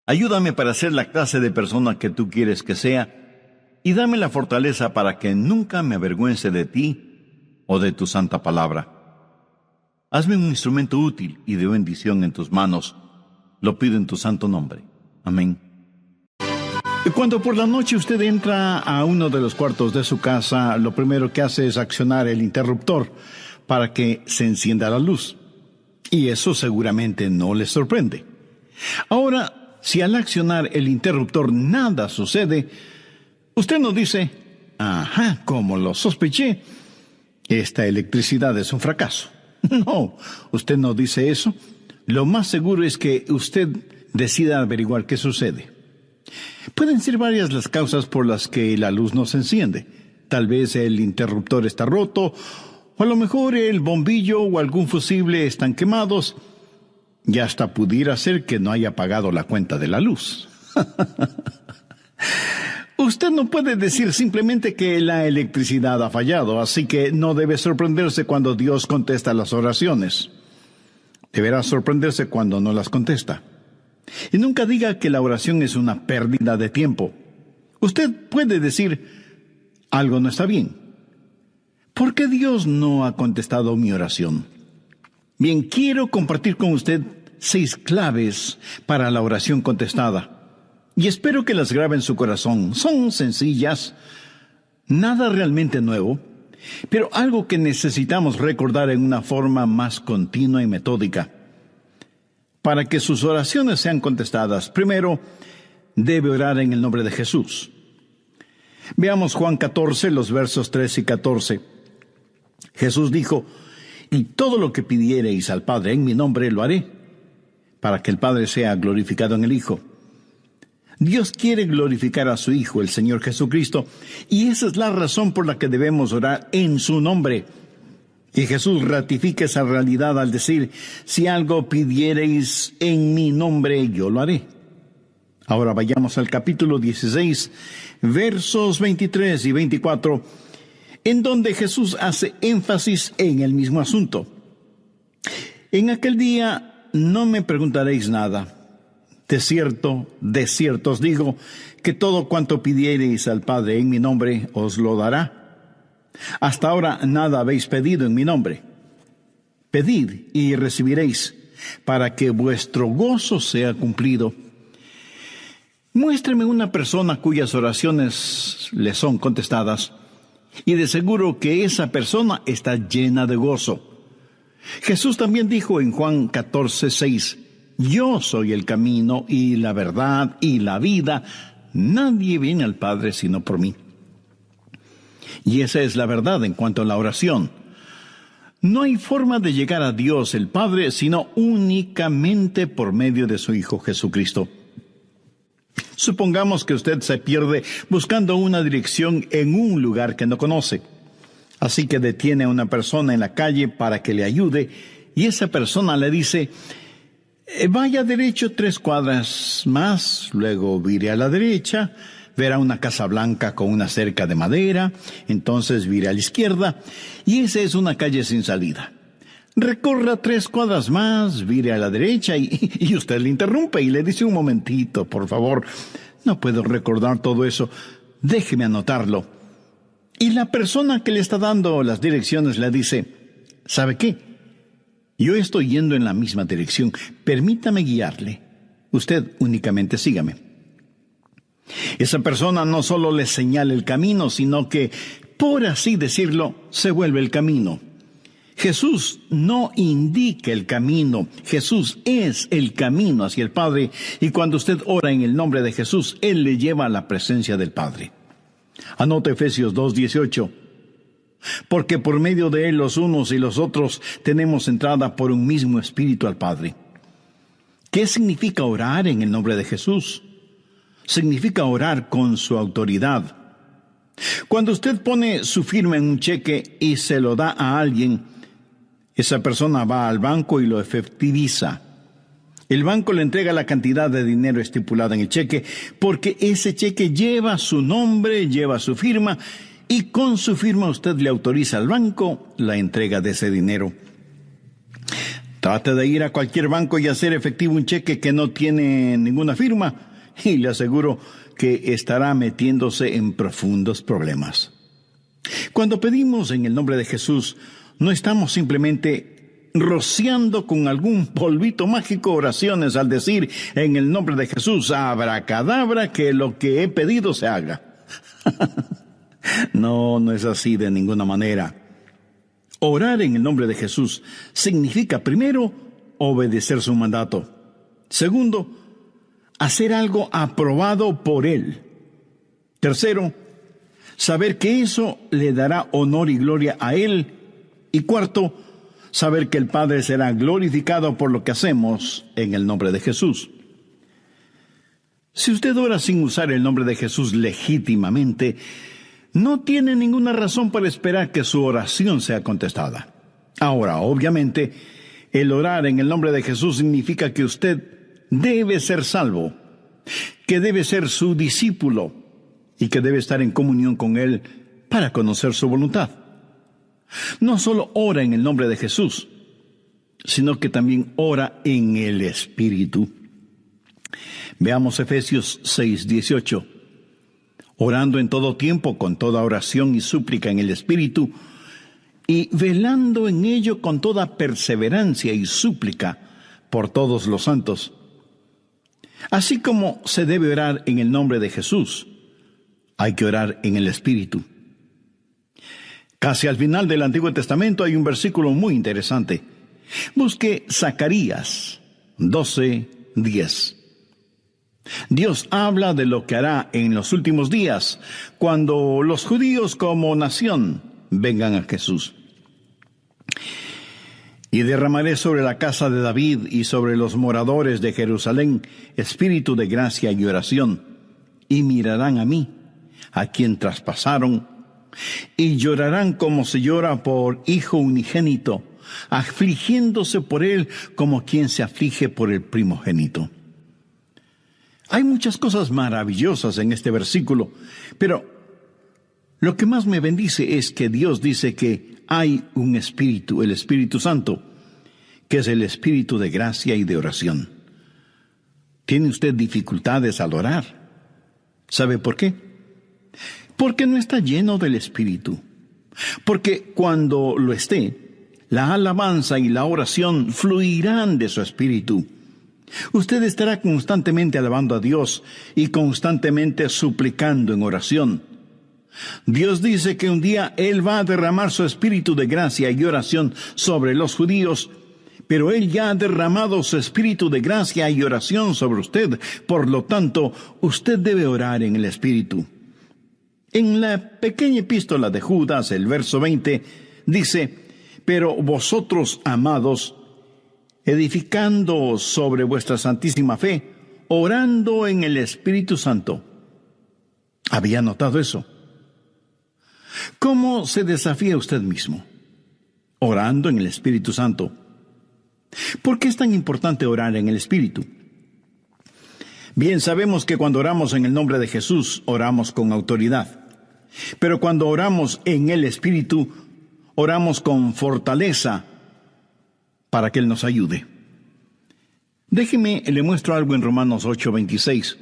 Ayúdame para ser la clase de persona que tú quieres que sea y dame la fortaleza para que nunca me avergüence de ti o de tu santa palabra. Hazme un instrumento útil y de bendición en tus manos. Lo pido en tu santo nombre. Amén. Cuando por la noche usted entra a uno de los cuartos de su casa, lo primero que hace es accionar el interruptor para que se encienda la luz. Y eso seguramente no le sorprende. Ahora, si al accionar el interruptor nada sucede, usted no dice: ajá, como lo sospeché, esta electricidad es un fracaso. No, usted no dice eso. Lo más seguro es que usted decida averiguar qué sucede. Pueden ser varias las causas por las que la luz no se enciende. Tal vez el interruptor está roto, o a lo mejor el bombillo o algún fusible están quemados, y hasta pudiera ser que no haya pagado la cuenta de la luz. Usted no puede decir simplemente que la electricidad ha fallado, así que no debe sorprenderse cuando Dios contesta las oraciones. Deberá sorprenderse cuando no las contesta. Y nunca diga que la oración es una pérdida de tiempo. Usted puede decir: algo no está bien. ¿Por qué Dios no ha contestado mi oración? Bien, quiero compartir con usted 6 claves para la oración contestada. Y espero que las grabe en su corazón. Son sencillas, nada realmente nuevo, pero algo que necesitamos recordar en una forma más continua y metódica. Para que sus oraciones sean contestadas, primero, debe orar en el nombre de Jesús. Veamos Juan 14, los versos 13 y 14. Jesús dijo: y todo lo que pidiereis al Padre en mi nombre lo haré, para que el Padre sea glorificado en el Hijo. Dios quiere glorificar a su Hijo, el Señor Jesucristo, y esa es la razón por la que debemos orar en su nombre. Y Jesús ratifica esa realidad al decir: si algo pidiereis en mi nombre, yo lo haré. Ahora vayamos al capítulo 16, versos 23 y 24, en donde Jesús hace énfasis en el mismo asunto. En aquel día no me preguntaréis nada. De cierto os digo, que todo cuanto pidiereis al Padre en mi nombre, os lo dará. Hasta ahora nada habéis pedido en mi nombre. Pedid y recibiréis, para que vuestro gozo sea cumplido. Muéstreme una persona cuyas oraciones le son contestadas, y de seguro que esa persona está llena de gozo. Jesús también dijo en Juan 14:6, yo soy el camino y la verdad y la vida. Nadie viene al Padre sino por mí. Y esa es la verdad en cuanto a la oración. No hay forma de llegar a Dios el Padre sino únicamente por medio de su Hijo Jesucristo. Supongamos que usted se pierde buscando una dirección en un lugar que no conoce. Así que detiene a una persona en la calle para que le ayude, y esa persona le dice, vaya derecho 3 cuadras más, luego vire a la derecha, verá una casa blanca con una cerca de madera, entonces vire a la izquierda, y esa es una calle sin salida. Recorra 3 cuadras más, vire a la derecha, y usted le interrumpe y le dice, un momentito, por favor, no puedo recordar todo eso, déjeme anotarlo. Y la persona que le está dando las direcciones le dice, ¿sabe qué? Yo estoy yendo en la misma dirección, permítame guiarle. Usted únicamente sígame. Esa persona no solo le señala el camino, sino que, por así decirlo, se vuelve el camino. Jesús no indica el camino, Jesús es el camino hacia el Padre, y cuando usted ora en el nombre de Jesús, Él le lleva a la presencia del Padre. Anota Efesios 2:18. Porque por medio de Él los unos y los otros tenemos entrada por un mismo Espíritu al Padre. ¿Qué significa orar en el nombre de Jesús? Significa orar con su autoridad. Cuando usted pone su firma en un cheque y se lo da a alguien, esa persona va al banco y lo efectiviza. El banco le entrega la cantidad de dinero estipulada en el cheque, porque ese cheque lleva su nombre, lleva su firma, y con su firma usted le autoriza al banco la entrega de ese dinero. Trate de ir a cualquier banco y hacer efectivo un cheque que no tiene ninguna firma, y le aseguro que estará metiéndose en profundos problemas. Cuando pedimos en el nombre de Jesús, no estamos simplemente rociando con algún polvito mágico oraciones al decir en el nombre de Jesús, abracadabra, que lo que he pedido se haga. No es así de ninguna manera. Orar en el nombre de Jesús significa, primero, obedecer su mandato. Segundo, hacer algo aprobado por Él. Tercero, saber que eso le dará honor y gloria a Él. Y cuarto, saber que el Padre será glorificado por lo que hacemos en el nombre de Jesús. Si usted ora sin usar el nombre de Jesús legítimamente, no tiene ninguna razón para esperar que su oración sea contestada. Ahora, obviamente, el orar en el nombre de Jesús significa que usted debe ser salvo, que debe ser su discípulo y que debe estar en comunión con Él para conocer su voluntad. No solo ora en el nombre de Jesús, sino que también ora en el Espíritu. Veamos Efesios 6:18. Orando en todo tiempo, con toda oración y súplica en el Espíritu, y velando en ello con toda perseverancia y súplica por todos los santos. Así como se debe orar en el nombre de Jesús, hay que orar en el Espíritu. Casi al final del Antiguo Testamento hay un versículo muy interesante. Busque Zacarías 12:10. Dios habla de lo que hará en los últimos días, cuando los judíos como nación vengan a Jesús. Y derramaré sobre la casa de David y sobre los moradores de Jerusalén espíritu de gracia y oración, y mirarán a mí, a quien traspasaron, y llorarán como se llora por hijo unigénito, afligiéndose por él como quien se aflige por el primogénito. Hay muchas cosas maravillosas en este versículo, pero lo que más me bendice es que Dios dice que hay un Espíritu, el Espíritu Santo, que es el espíritu de gracia y de oración. ¿Tiene usted dificultades al orar? ¿Sabe por qué? Porque no está lleno del espíritu. Porque cuando lo esté, la alabanza y la oración fluirán de su espíritu. Usted estará constantemente alabando a Dios y constantemente suplicando en oración. Dios dice que un día Él va a derramar su espíritu de gracia y oración sobre los judíos, pero Él ya ha derramado su espíritu de gracia y oración sobre usted. Por lo tanto, usted debe orar en el espíritu. En la pequeña epístola de Judas, el verso 20, dice: pero vosotros, amados, edificando sobre vuestra santísima fe, orando en el Espíritu Santo. ¿Había notado eso? ¿Cómo se desafía usted mismo? Orando en el Espíritu Santo. ¿Por qué es tan importante orar en el Espíritu? Bien, sabemos que cuando oramos en el nombre de Jesús, oramos con autoridad. Pero cuando oramos en el Espíritu, oramos con fortaleza para que Él nos ayude. Déjeme, le muestro algo en Romanos 8:26.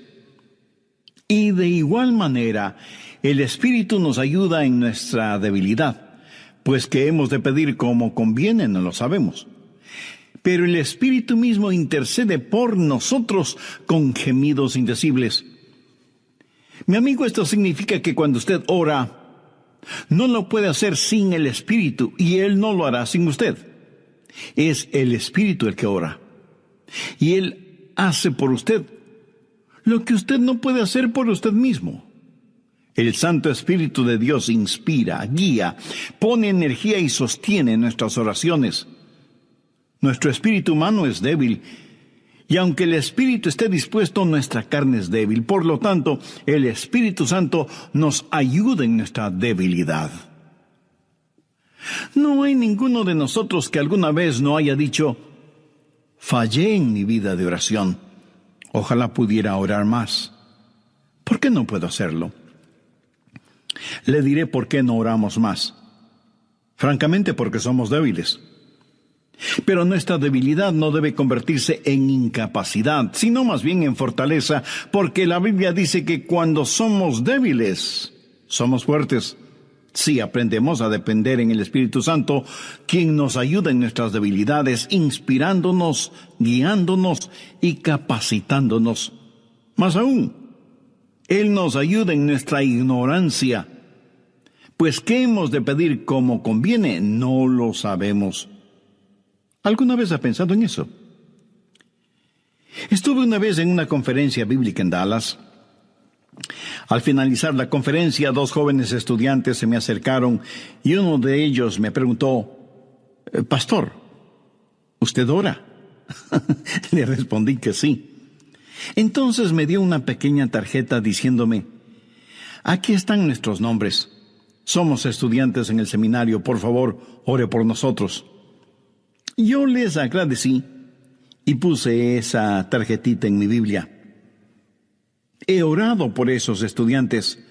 Y de igual manera, el Espíritu nos ayuda en nuestra debilidad, pues que hemos de pedir como conviene, no lo sabemos. Pero el Espíritu mismo intercede por nosotros con gemidos indecibles. Mi amigo, esto significa que cuando usted ora, no lo puede hacer sin el Espíritu, y Él no lo hará sin usted. Es el Espíritu el que ora, y Él hace por usted lo que usted no puede hacer por usted mismo. El Santo Espíritu de Dios inspira, guía, pone energía y sostiene nuestras oraciones. Nuestro espíritu humano es débil, y aunque el espíritu esté dispuesto, nuestra carne es débil. Por lo tanto, el Espíritu Santo nos ayuda en nuestra debilidad. No hay ninguno de nosotros que alguna vez no haya dicho: fallé en mi vida de oración. Ojalá pudiera orar más. ¿Por qué no puedo hacerlo? Le diré por qué no oramos más. Francamente, porque somos débiles. Pero nuestra debilidad no debe convertirse en incapacidad, sino más bien en fortaleza, porque la Biblia dice que cuando somos débiles, somos fuertes. Si aprendemos a depender en el Espíritu Santo, quien nos ayuda en nuestras debilidades, inspirándonos, guiándonos y capacitándonos. Más aún, Él nos ayuda en nuestra ignorancia. Pues ¿qué hemos de pedir como conviene? No lo sabemos. ¿Alguna vez ha pensado en eso? Estuve una vez en una conferencia bíblica en Dallas. Al finalizar la conferencia, 2 jóvenes estudiantes se me acercaron y uno de ellos me preguntó: «Pastor, ¿usted ora?». Le respondí que sí. Entonces me dio una pequeña tarjeta diciéndome: «Aquí están nuestros nombres. Somos estudiantes en el seminario. Por favor, ore por nosotros». Yo les agradecí y puse esa tarjetita en mi Biblia. He orado por esos estudiantes,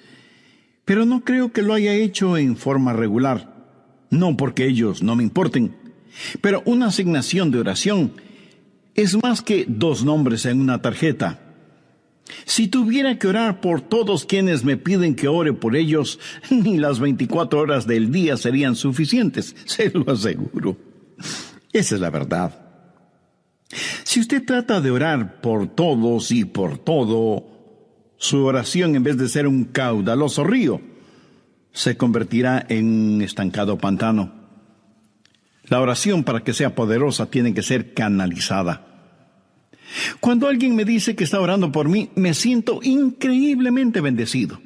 pero no creo que lo haya hecho en forma regular. No porque ellos no me importen, pero una asignación de oración es más que 2 nombres en una tarjeta. Si tuviera que orar por todos quienes me piden que ore por ellos, ni las 24 horas del día serían suficientes, se lo aseguro. Esa es la verdad. Si usted trata de orar por todos y por todo, su oración, en vez de ser un caudaloso río, se convertirá en un estancado pantano. La oración, para que sea poderosa, tiene que ser canalizada. Cuando alguien me dice que está orando por mí, me siento increíblemente bendecido.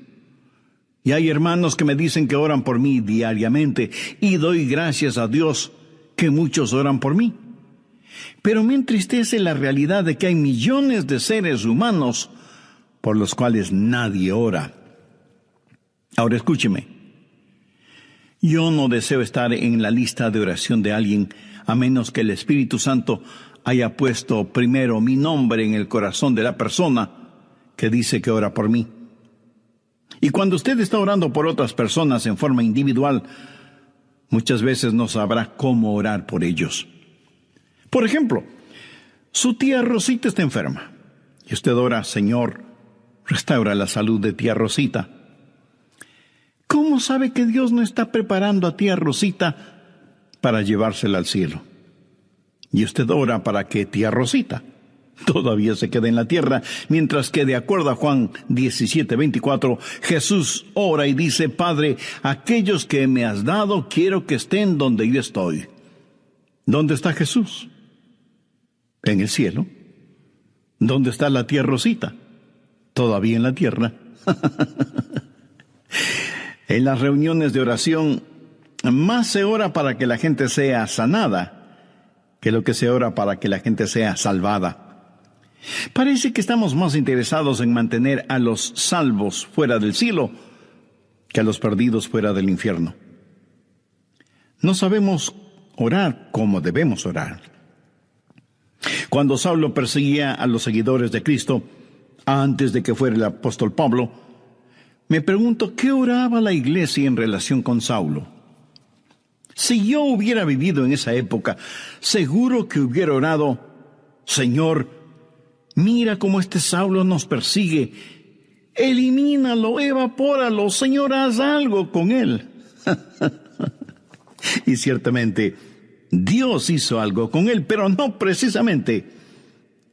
Y hay hermanos que me dicen que oran por mí diariamente, y doy gracias a Dios que muchos oran por mí. Pero me entristece la realidad de que hay millones de seres humanos por los cuales nadie ora. Ahora escúcheme. Yo no deseo estar en la lista de oración de alguien, a menos que el Espíritu Santo haya puesto primero mi nombre en el corazón de la persona que dice que ora por mí. Y cuando usted está orando por otras personas en forma individual, muchas veces no sabrá cómo orar por ellos. Por ejemplo, su tía Rosita está enferma y usted ora: Señor, restaura la salud de tía Rosita. ¿Cómo sabe que Dios no está preparando a tía Rosita para llevársela al cielo? Y usted ora para que tía Rosita todavía se quede en la tierra, mientras que, de acuerdo a Juan 17:24, Jesús ora y dice: Padre, aquellos que me has dado, quiero que estén donde yo estoy. ¿Dónde está Jesús? En el cielo. ¿Dónde está la tía Rosita? Todavía en la tierra. En las reuniones de oración, más se ora para que la gente sea sanada que lo que se ora para que la gente sea salvada. Parece que estamos más interesados en mantener a los salvos fuera del cielo que a los perdidos fuera del infierno. No sabemos orar como debemos orar. Cuando Saulo perseguía a los seguidores de Cristo, antes de que fuera el apóstol Pablo, me pregunto, ¿qué oraba la iglesia en relación con Saulo? Si yo hubiera vivido en esa época, seguro que hubiera orado: Señor, mira cómo este Saulo nos persigue. Elimínalo, evapóralo, Señor, haz algo con él. Y ciertamente, Dios hizo algo con él, pero no precisamente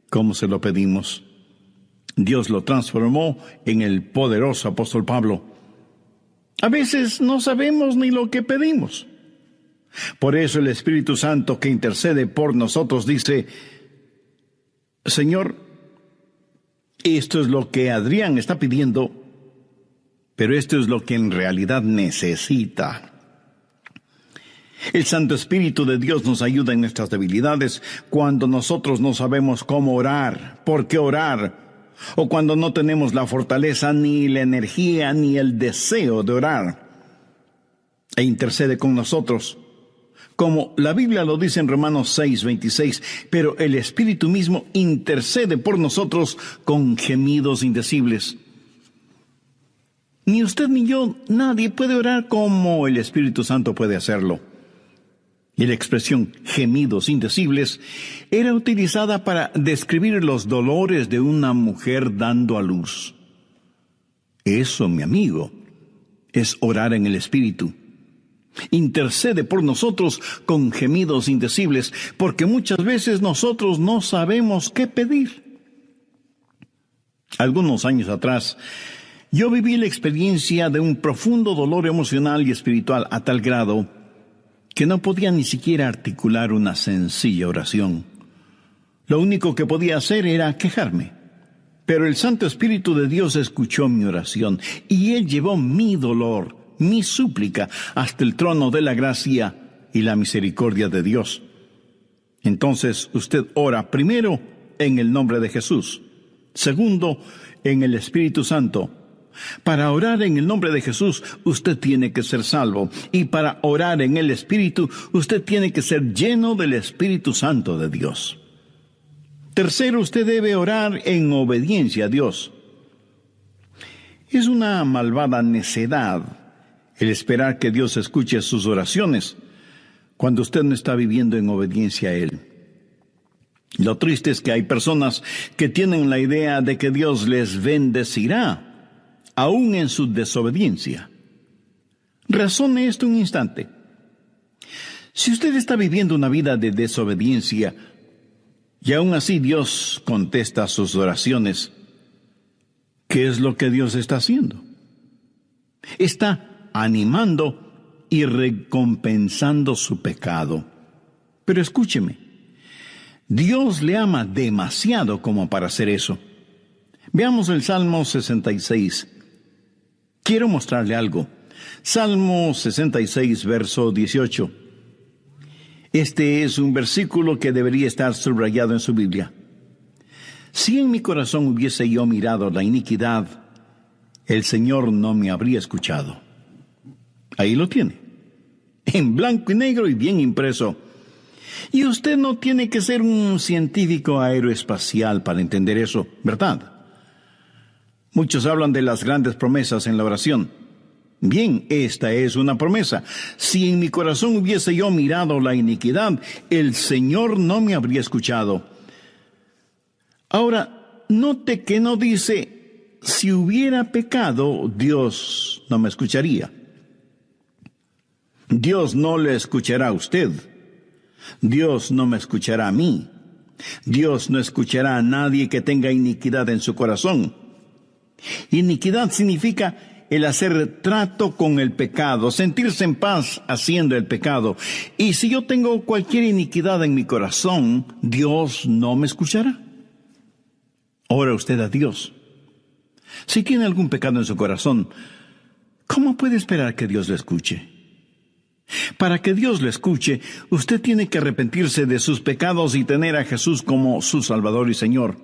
como se lo pedimos. Dios lo transformó en el poderoso apóstol Pablo. A veces no sabemos ni lo que pedimos. Por eso el Espíritu Santo, que intercede por nosotros, dice: Señor, esto es lo que Adrián está pidiendo, pero esto es lo que en realidad necesita. El Santo Espíritu de Dios nos ayuda en nuestras debilidades, cuando nosotros no sabemos cómo orar, por qué orar, o cuando no tenemos la fortaleza, ni la energía, ni el deseo de orar. E intercede con nosotros, como la Biblia lo dice en Romanos 6:26, pero el Espíritu mismo intercede por nosotros con gemidos indecibles. Ni usted ni yo, nadie puede orar como el Espíritu Santo puede hacerlo. Y la expresión gemidos indecibles era utilizada para describir los dolores de una mujer dando a luz. Eso, mi amigo, es orar en el Espíritu. Intercede por nosotros con gemidos indecibles, porque muchas veces nosotros no sabemos qué pedir. Algunos años atrás, yo viví la experiencia de un profundo dolor emocional y espiritual a tal grado que no podía ni siquiera articular una sencilla oración. Lo único que podía hacer era quejarme. Pero el Santo Espíritu de Dios escuchó mi oración y Él llevó mi dolor, mi súplica, hasta el trono de la gracia y la misericordia de Dios. Entonces usted ora primero en el nombre de Jesús, segundo en el Espíritu Santo. Para orar en el nombre de Jesús, usted tiene que ser salvo. Y para orar en el Espíritu, usted tiene que ser lleno del Espíritu Santo de Dios. Tercero, usted debe orar en obediencia a Dios. Es una malvada necedad el esperar que Dios escuche sus oraciones cuando usted no está viviendo en obediencia a Él. Lo triste es que hay personas que tienen la idea de que Dios les bendecirá aún en su desobediencia. Razone esto un instante. Si usted está viviendo una vida de desobediencia y aún así Dios contesta sus oraciones, ¿qué es lo que Dios está haciendo? Está animando y recompensando su pecado. Pero escúcheme, Dios le ama demasiado como para hacer eso. Veamos el Salmo 66. Quiero mostrarle algo. Salmo 66, verso 18. Este es un versículo que debería estar subrayado en su Biblia. Si en mi corazón hubiese yo mirado la iniquidad, el Señor no me habría escuchado. Ahí lo tiene, en blanco y negro y bien impreso. Y usted no tiene que ser un científico aeroespacial para entender eso, ¿verdad? Muchos hablan de las grandes promesas en la oración. Bien, esta es una promesa. Si en mi corazón hubiese yo mirado la iniquidad, el Señor no me habría escuchado. Ahora, note que no dice, si hubiera pecado, Dios no me escucharía. Dios no le escuchará a usted. Dios no me escuchará a mí. Dios no escuchará a nadie que tenga iniquidad en su corazón. Iniquidad significa el hacer trato con el pecado, sentirse en paz haciendo el pecado. Y si yo tengo cualquier iniquidad en mi corazón, Dios no me escuchará. Ora usted a Dios. Si tiene algún pecado en su corazón, ¿cómo puede esperar que Dios le escuche? Para que Dios le escuche, usted tiene que arrepentirse de sus pecados y tener a Jesús como su Salvador y Señor.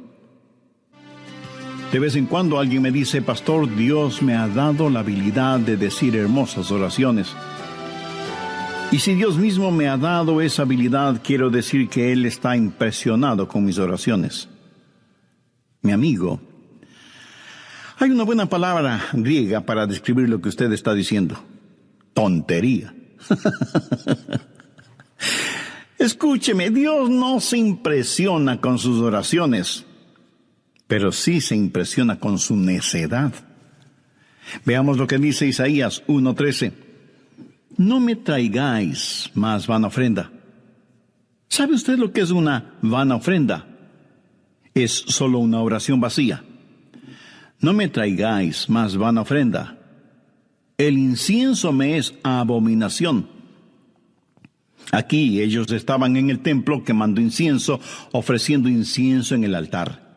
De vez en cuando alguien me dice, pastor, Dios me ha dado la habilidad de decir hermosas oraciones. Y si Dios mismo me ha dado esa habilidad, quiero decir que Él está impresionado con mis oraciones. Mi amigo, hay una buena palabra griega para describir lo que usted está diciendo. Tontería. Escúcheme, Dios no se impresiona con sus oraciones, pero sí se impresiona con su necedad. Veamos lo que dice Isaías 1:13. No me traigáis más vana ofrenda. ¿Sabe usted lo que es una vana ofrenda? Es solo una oración vacía. No me traigáis más vana ofrenda. El incienso me es abominación. Aquí ellos estaban en el templo quemando incienso, ofreciendo incienso en el altar.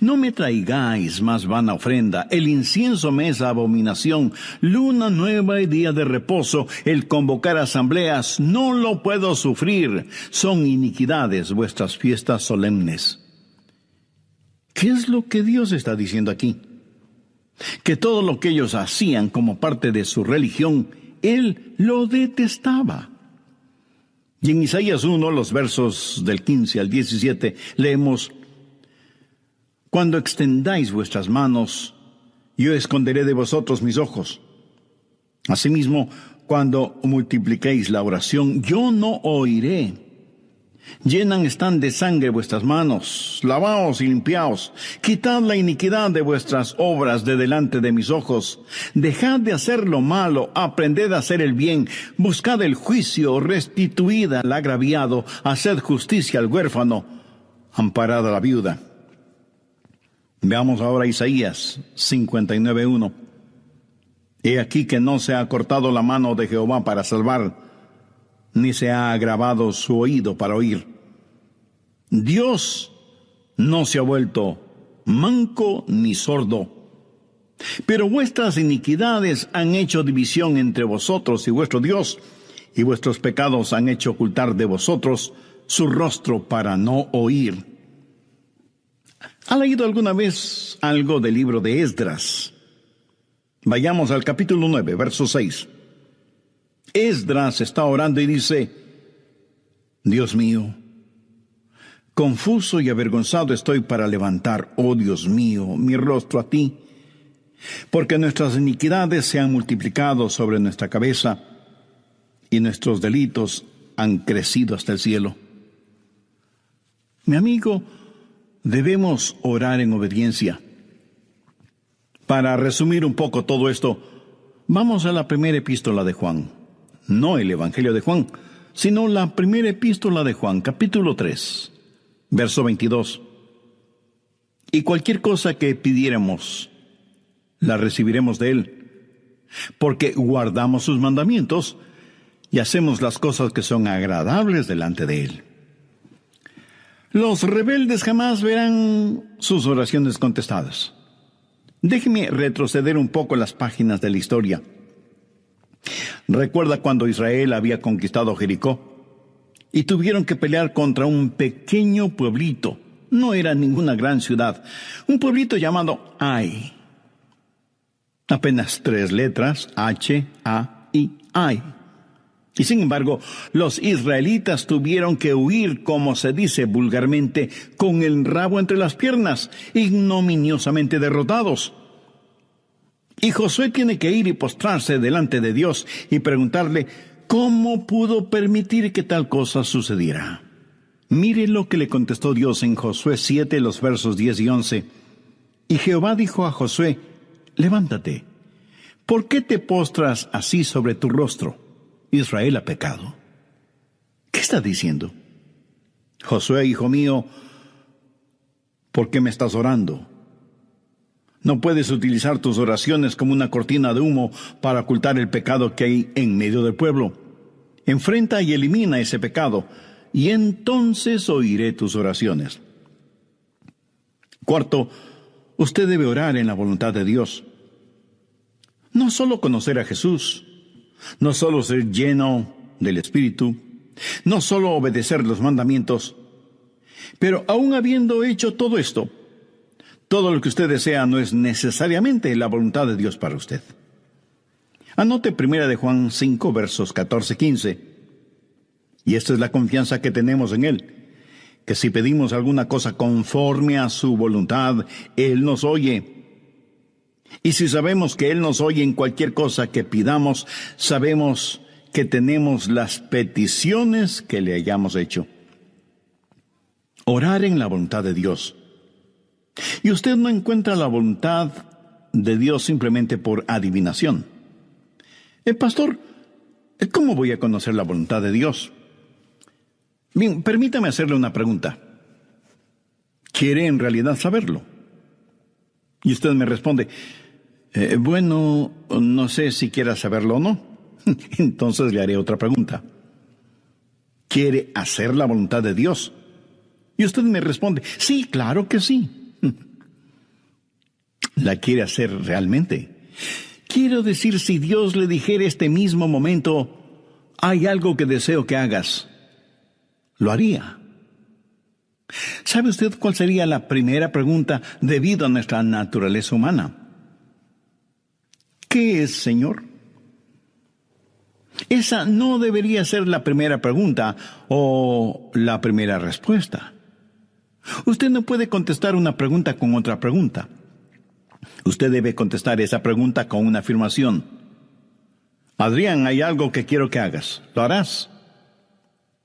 No me traigáis más vana ofrenda, el incienso me es abominación, luna nueva y día de reposo, el convocar asambleas, no lo puedo sufrir, son iniquidades vuestras fiestas solemnes. ¿Qué es lo que Dios está diciendo aquí? Que todo lo que ellos hacían como parte de su religión, Él lo detestaba. Y en Isaías 1, los versos del 15 al 17, leemos: Cuando extendáis vuestras manos, yo esconderé de vosotros mis ojos. Asimismo, cuando multipliquéis la oración, yo no oiré. Llenan están de sangre vuestras manos, lavaos y limpiaos, quitad la iniquidad de vuestras obras de delante de mis ojos, dejad de hacer lo malo, aprended a hacer el bien, buscad el juicio, restituid al agraviado, haced justicia al huérfano, amparad a la viuda. Veamos ahora Isaías 59:1. He aquí que no se ha cortado la mano de Jehová para salvar, ni se ha agravado su oído para oír. Dios no se ha vuelto manco ni sordo, pero vuestras iniquidades han hecho división entre vosotros y vuestro Dios, y vuestros pecados han hecho ocultar de vosotros su rostro para no oír. ¿Ha leído alguna vez algo del libro de Esdras? Vayamos al capítulo 9, verso 6. Esdras está orando y dice: Dios mío, confuso y avergonzado estoy para levantar, oh Dios mío, mi rostro a ti, porque nuestras iniquidades se han multiplicado sobre nuestra cabeza y nuestros delitos han crecido hasta el cielo. Mi amigo, debemos orar en obediencia. Para resumir un poco todo esto, vamos a la primera epístola de Juan. No el Evangelio de Juan, sino la primera epístola de Juan, capítulo 3, verso 22. Y cualquier cosa que pidiéramos, la recibiremos de Él, porque guardamos sus mandamientos y hacemos las cosas que son agradables delante de Él. Los rebeldes jamás verán sus oraciones contestadas. Déjeme retroceder un poco las páginas de la historia. ¿Recuerda cuando Israel había conquistado Jericó? Y tuvieron que pelear contra un pequeño pueblito. No era ninguna gran ciudad. Un pueblito llamado Ai. Apenas 3 letras, H, A, I, Ai. Y sin embargo, los israelitas tuvieron que huir, como se dice vulgarmente, con el rabo entre las piernas, ignominiosamente derrotados. Y Josué tiene que ir y postrarse delante de Dios y preguntarle, ¿cómo pudo permitir que tal cosa sucediera? Mire lo que le contestó Dios en Josué 7, los versos 10 y 11. Y Jehová dijo a Josué, levántate. ¿Por qué te postras así sobre tu rostro? Israel ha pecado. ¿Qué está diciendo? Josué, hijo mío, ¿por qué me estás orando? No puedes utilizar tus oraciones como una cortina de humo para ocultar el pecado que hay en medio del pueblo. Enfrenta y elimina ese pecado, y entonces oiré tus oraciones. Cuarto, usted debe orar en la voluntad de Dios. No solo conocer a Jesús, no solo ser lleno del Espíritu, no solo obedecer los mandamientos, pero aún habiendo hecho todo esto, todo lo que usted desea no es necesariamente la voluntad de Dios para usted. Anote 1 de Juan 5, versos 14-15. Y esta es la confianza que tenemos en Él, que si pedimos alguna cosa conforme a su voluntad, Él nos oye. Y si sabemos que Él nos oye en cualquier cosa que pidamos, sabemos que tenemos las peticiones que le hayamos hecho. Orar en la voluntad de Dios. Y usted no encuentra la voluntad de Dios simplemente por adivinación. Pastor, ¿cómo voy a conocer la voluntad de Dios? Bien, permítame hacerle una pregunta. ¿Quiere en realidad saberlo? Y usted me responde, bueno, no sé si quiera saberlo o no. Entonces le haré otra pregunta. ¿Quiere hacer la voluntad de Dios? Y usted me responde, sí, claro que sí. ¿La quiere hacer realmente? Quiero decir, si Dios le dijera este mismo momento, hay algo que deseo que hagas, ¿lo haría? ¿Sabe usted cuál sería la primera pregunta debido a nuestra naturaleza humana? ¿Qué es, Señor? Esa no debería ser la primera pregunta o la primera respuesta. Usted no puede contestar una pregunta con otra pregunta. Usted debe contestar esa pregunta con una afirmación. Adrián, hay algo que quiero que hagas. ¿Lo harás?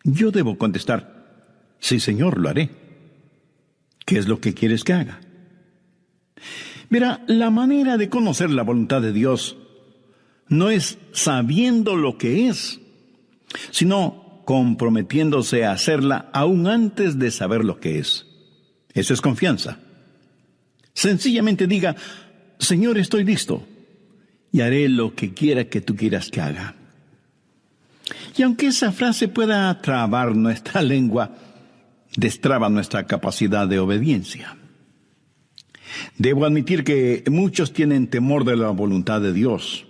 Yo debo contestar, sí, Señor, lo haré. ¿Qué es lo que quieres que haga? Mira, la manera de conocer la voluntad de Dios no es sabiendo lo que es, sino comprometiéndose a hacerla aún antes de saber lo que es. Eso es confianza. Sencillamente diga, Señor, estoy listo y haré lo que quiera que tú quieras que haga. Y aunque esa frase pueda trabar nuestra lengua, destraba nuestra capacidad de obediencia. Debo admitir que muchos tienen temor de la voluntad de Dios.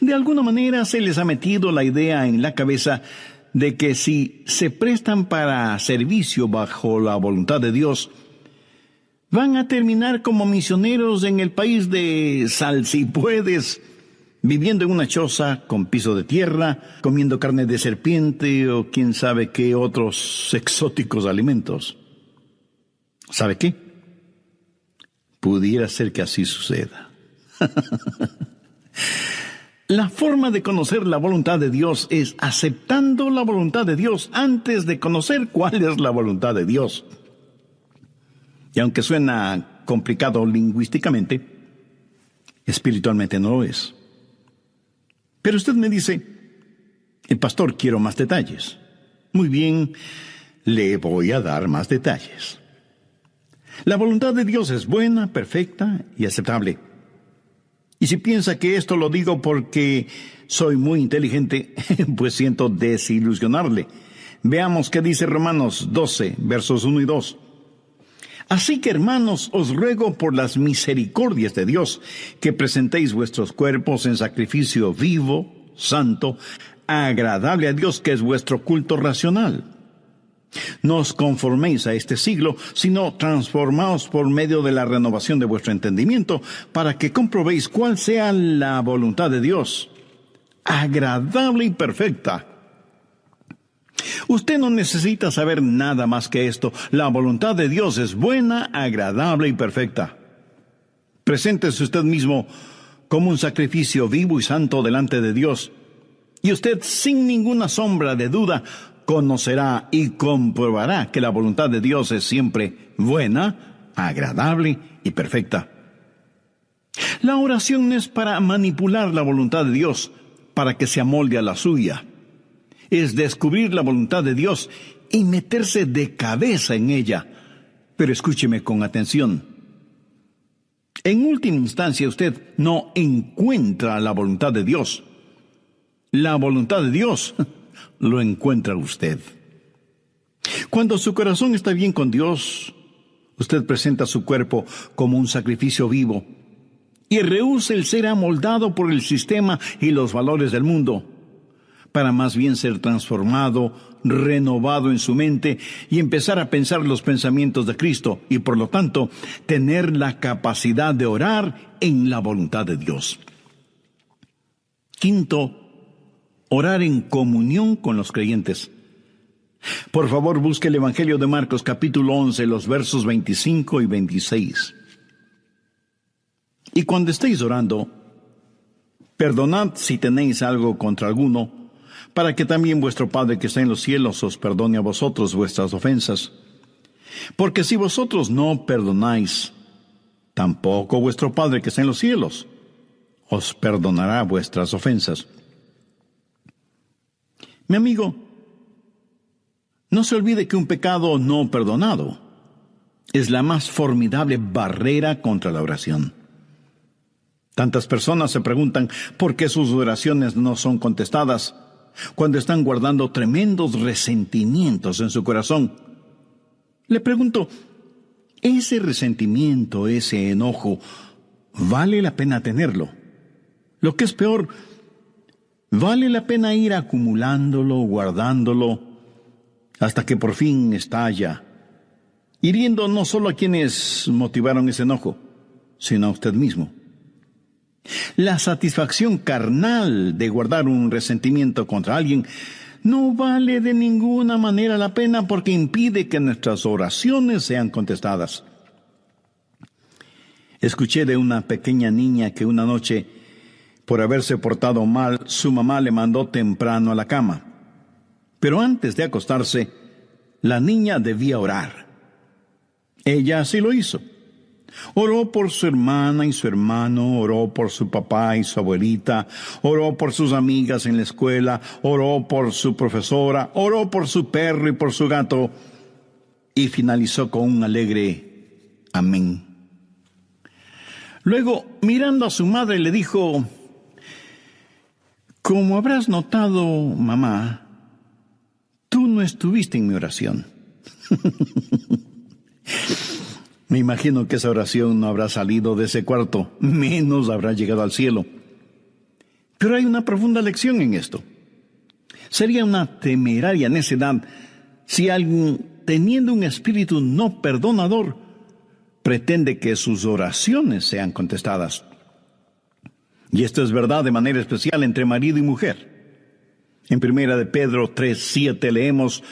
De alguna manera se les ha metido la idea en la cabeza de que si se prestan para servicio bajo la voluntad de Dios, van a terminar como misioneros en el país de sal si puedes, viviendo en una choza con piso de tierra, comiendo carne de serpiente o quién sabe qué otros exóticos alimentos. ¿Sabe qué? Pudiera ser que así suceda. La forma de conocer la voluntad de Dios es aceptando la voluntad de Dios antes de conocer cuál es la voluntad de Dios. Y aunque suena complicado lingüísticamente, espiritualmente no lo es. Pero usted me dice, pastor, quiero más detalles. Muy bien, le voy a dar más detalles. La voluntad de Dios es buena, perfecta y aceptable. Y si piensa que esto lo digo porque soy muy inteligente, pues siento desilusionarle. Veamos qué dice Romanos 12, versos 1 y 2. Así que, hermanos, os ruego por las misericordias de Dios, que presentéis vuestros cuerpos en sacrificio vivo, santo, agradable a Dios, que es vuestro culto racional. No os conforméis a este siglo, sino transformaos por medio de la renovación de vuestro entendimiento, para que comprobéis cuál sea la voluntad de Dios, agradable y perfecta. Usted no necesita saber nada más que esto. La voluntad de Dios es buena, agradable y perfecta. Preséntese usted mismo como un sacrificio vivo y santo delante de Dios. Y usted, sin ninguna sombra de duda, conocerá y comprobará que la voluntad de Dios es siempre buena, agradable y perfecta. La oración no es para manipular la voluntad de Dios, para que se amolde a la suya. Es descubrir la voluntad de Dios y meterse de cabeza en ella. Pero escúcheme con atención. En última instancia, usted no encuentra la voluntad de Dios. La voluntad de Dios lo encuentra usted. Cuando su corazón está bien con Dios, usted presenta su cuerpo como un sacrificio vivo y rehúsa el ser amoldado por el sistema y los valores del mundo, para más bien ser transformado, renovado en su mente y empezar a pensar los pensamientos de Cristo y, por lo tanto, tener la capacidad de orar en la voluntad de Dios. Quinto, orar en comunión con los creyentes. Por favor, busque el Evangelio de Marcos, capítulo 11, los versos 25 y 26. Y cuando estéis orando, perdonad si tenéis algo contra alguno, para que también vuestro Padre que está en los cielos os perdone a vosotros vuestras ofensas. Porque si vosotros no perdonáis, tampoco vuestro Padre que está en los cielos os perdonará vuestras ofensas. Mi amigo, no se olvide que un pecado no perdonado es la más formidable barrera contra la oración. Tantas personas se preguntan por qué sus oraciones no son contestadas cuando están guardando tremendos resentimientos en su corazón. Le pregunto, ¿ese resentimiento, ese enojo, vale la pena tenerlo? Lo que es peor, ¿vale la pena ir acumulándolo, guardándolo, hasta que por fin estalla, hiriendo no solo a quienes motivaron ese enojo, sino a usted mismo? La satisfacción carnal de guardar un resentimiento contra alguien no vale de ninguna manera la pena, porque impide que nuestras oraciones sean contestadas. Escuché de una pequeña niña que una noche, por haberse portado mal, su mamá le mandó temprano a la cama. Pero antes de acostarse, la niña debía orar. Ella así lo hizo. Oró por su hermana y su hermano, oró por su papá y su abuelita, oró por sus amigas en la escuela, oró por su profesora, oró por su perro y por su gato, y finalizó con un alegre amén. Luego, mirando a su madre, le dijo: como habrás notado, mamá, tú no estuviste en mi oración. Me imagino que esa oración no habrá salido de ese cuarto, menos habrá llegado al cielo. Pero hay una profunda lección en esto. Sería una temeraria necedad si alguien, teniendo un espíritu no perdonador, pretende que sus oraciones sean contestadas. Y esto es verdad de manera especial entre marido y mujer. En 1 Pedro 3:7 leemos: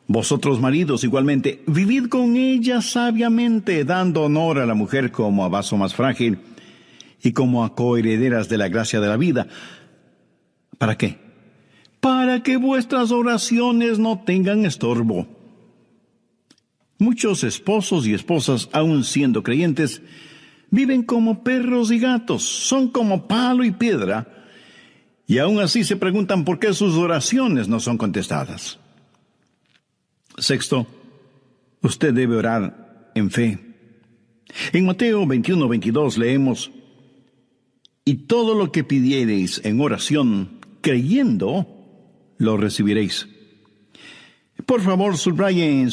vosotros maridos igualmente, vivid con ella sabiamente, dando honor a la mujer como a vaso más frágil y como a coherederas de la gracia de la vida. ¿Para qué? Para que vuestras oraciones no tengan estorbo. Muchos esposos y esposas, aun siendo creyentes, viven como perros y gatos, son como palo y piedra, y aún así se preguntan por qué sus oraciones no son contestadas. Sexto, usted debe orar en fe. En Mateo 21:22 leemos: y todo lo que pidiereis en oración, creyendo, lo recibiréis. Por favor, subraye en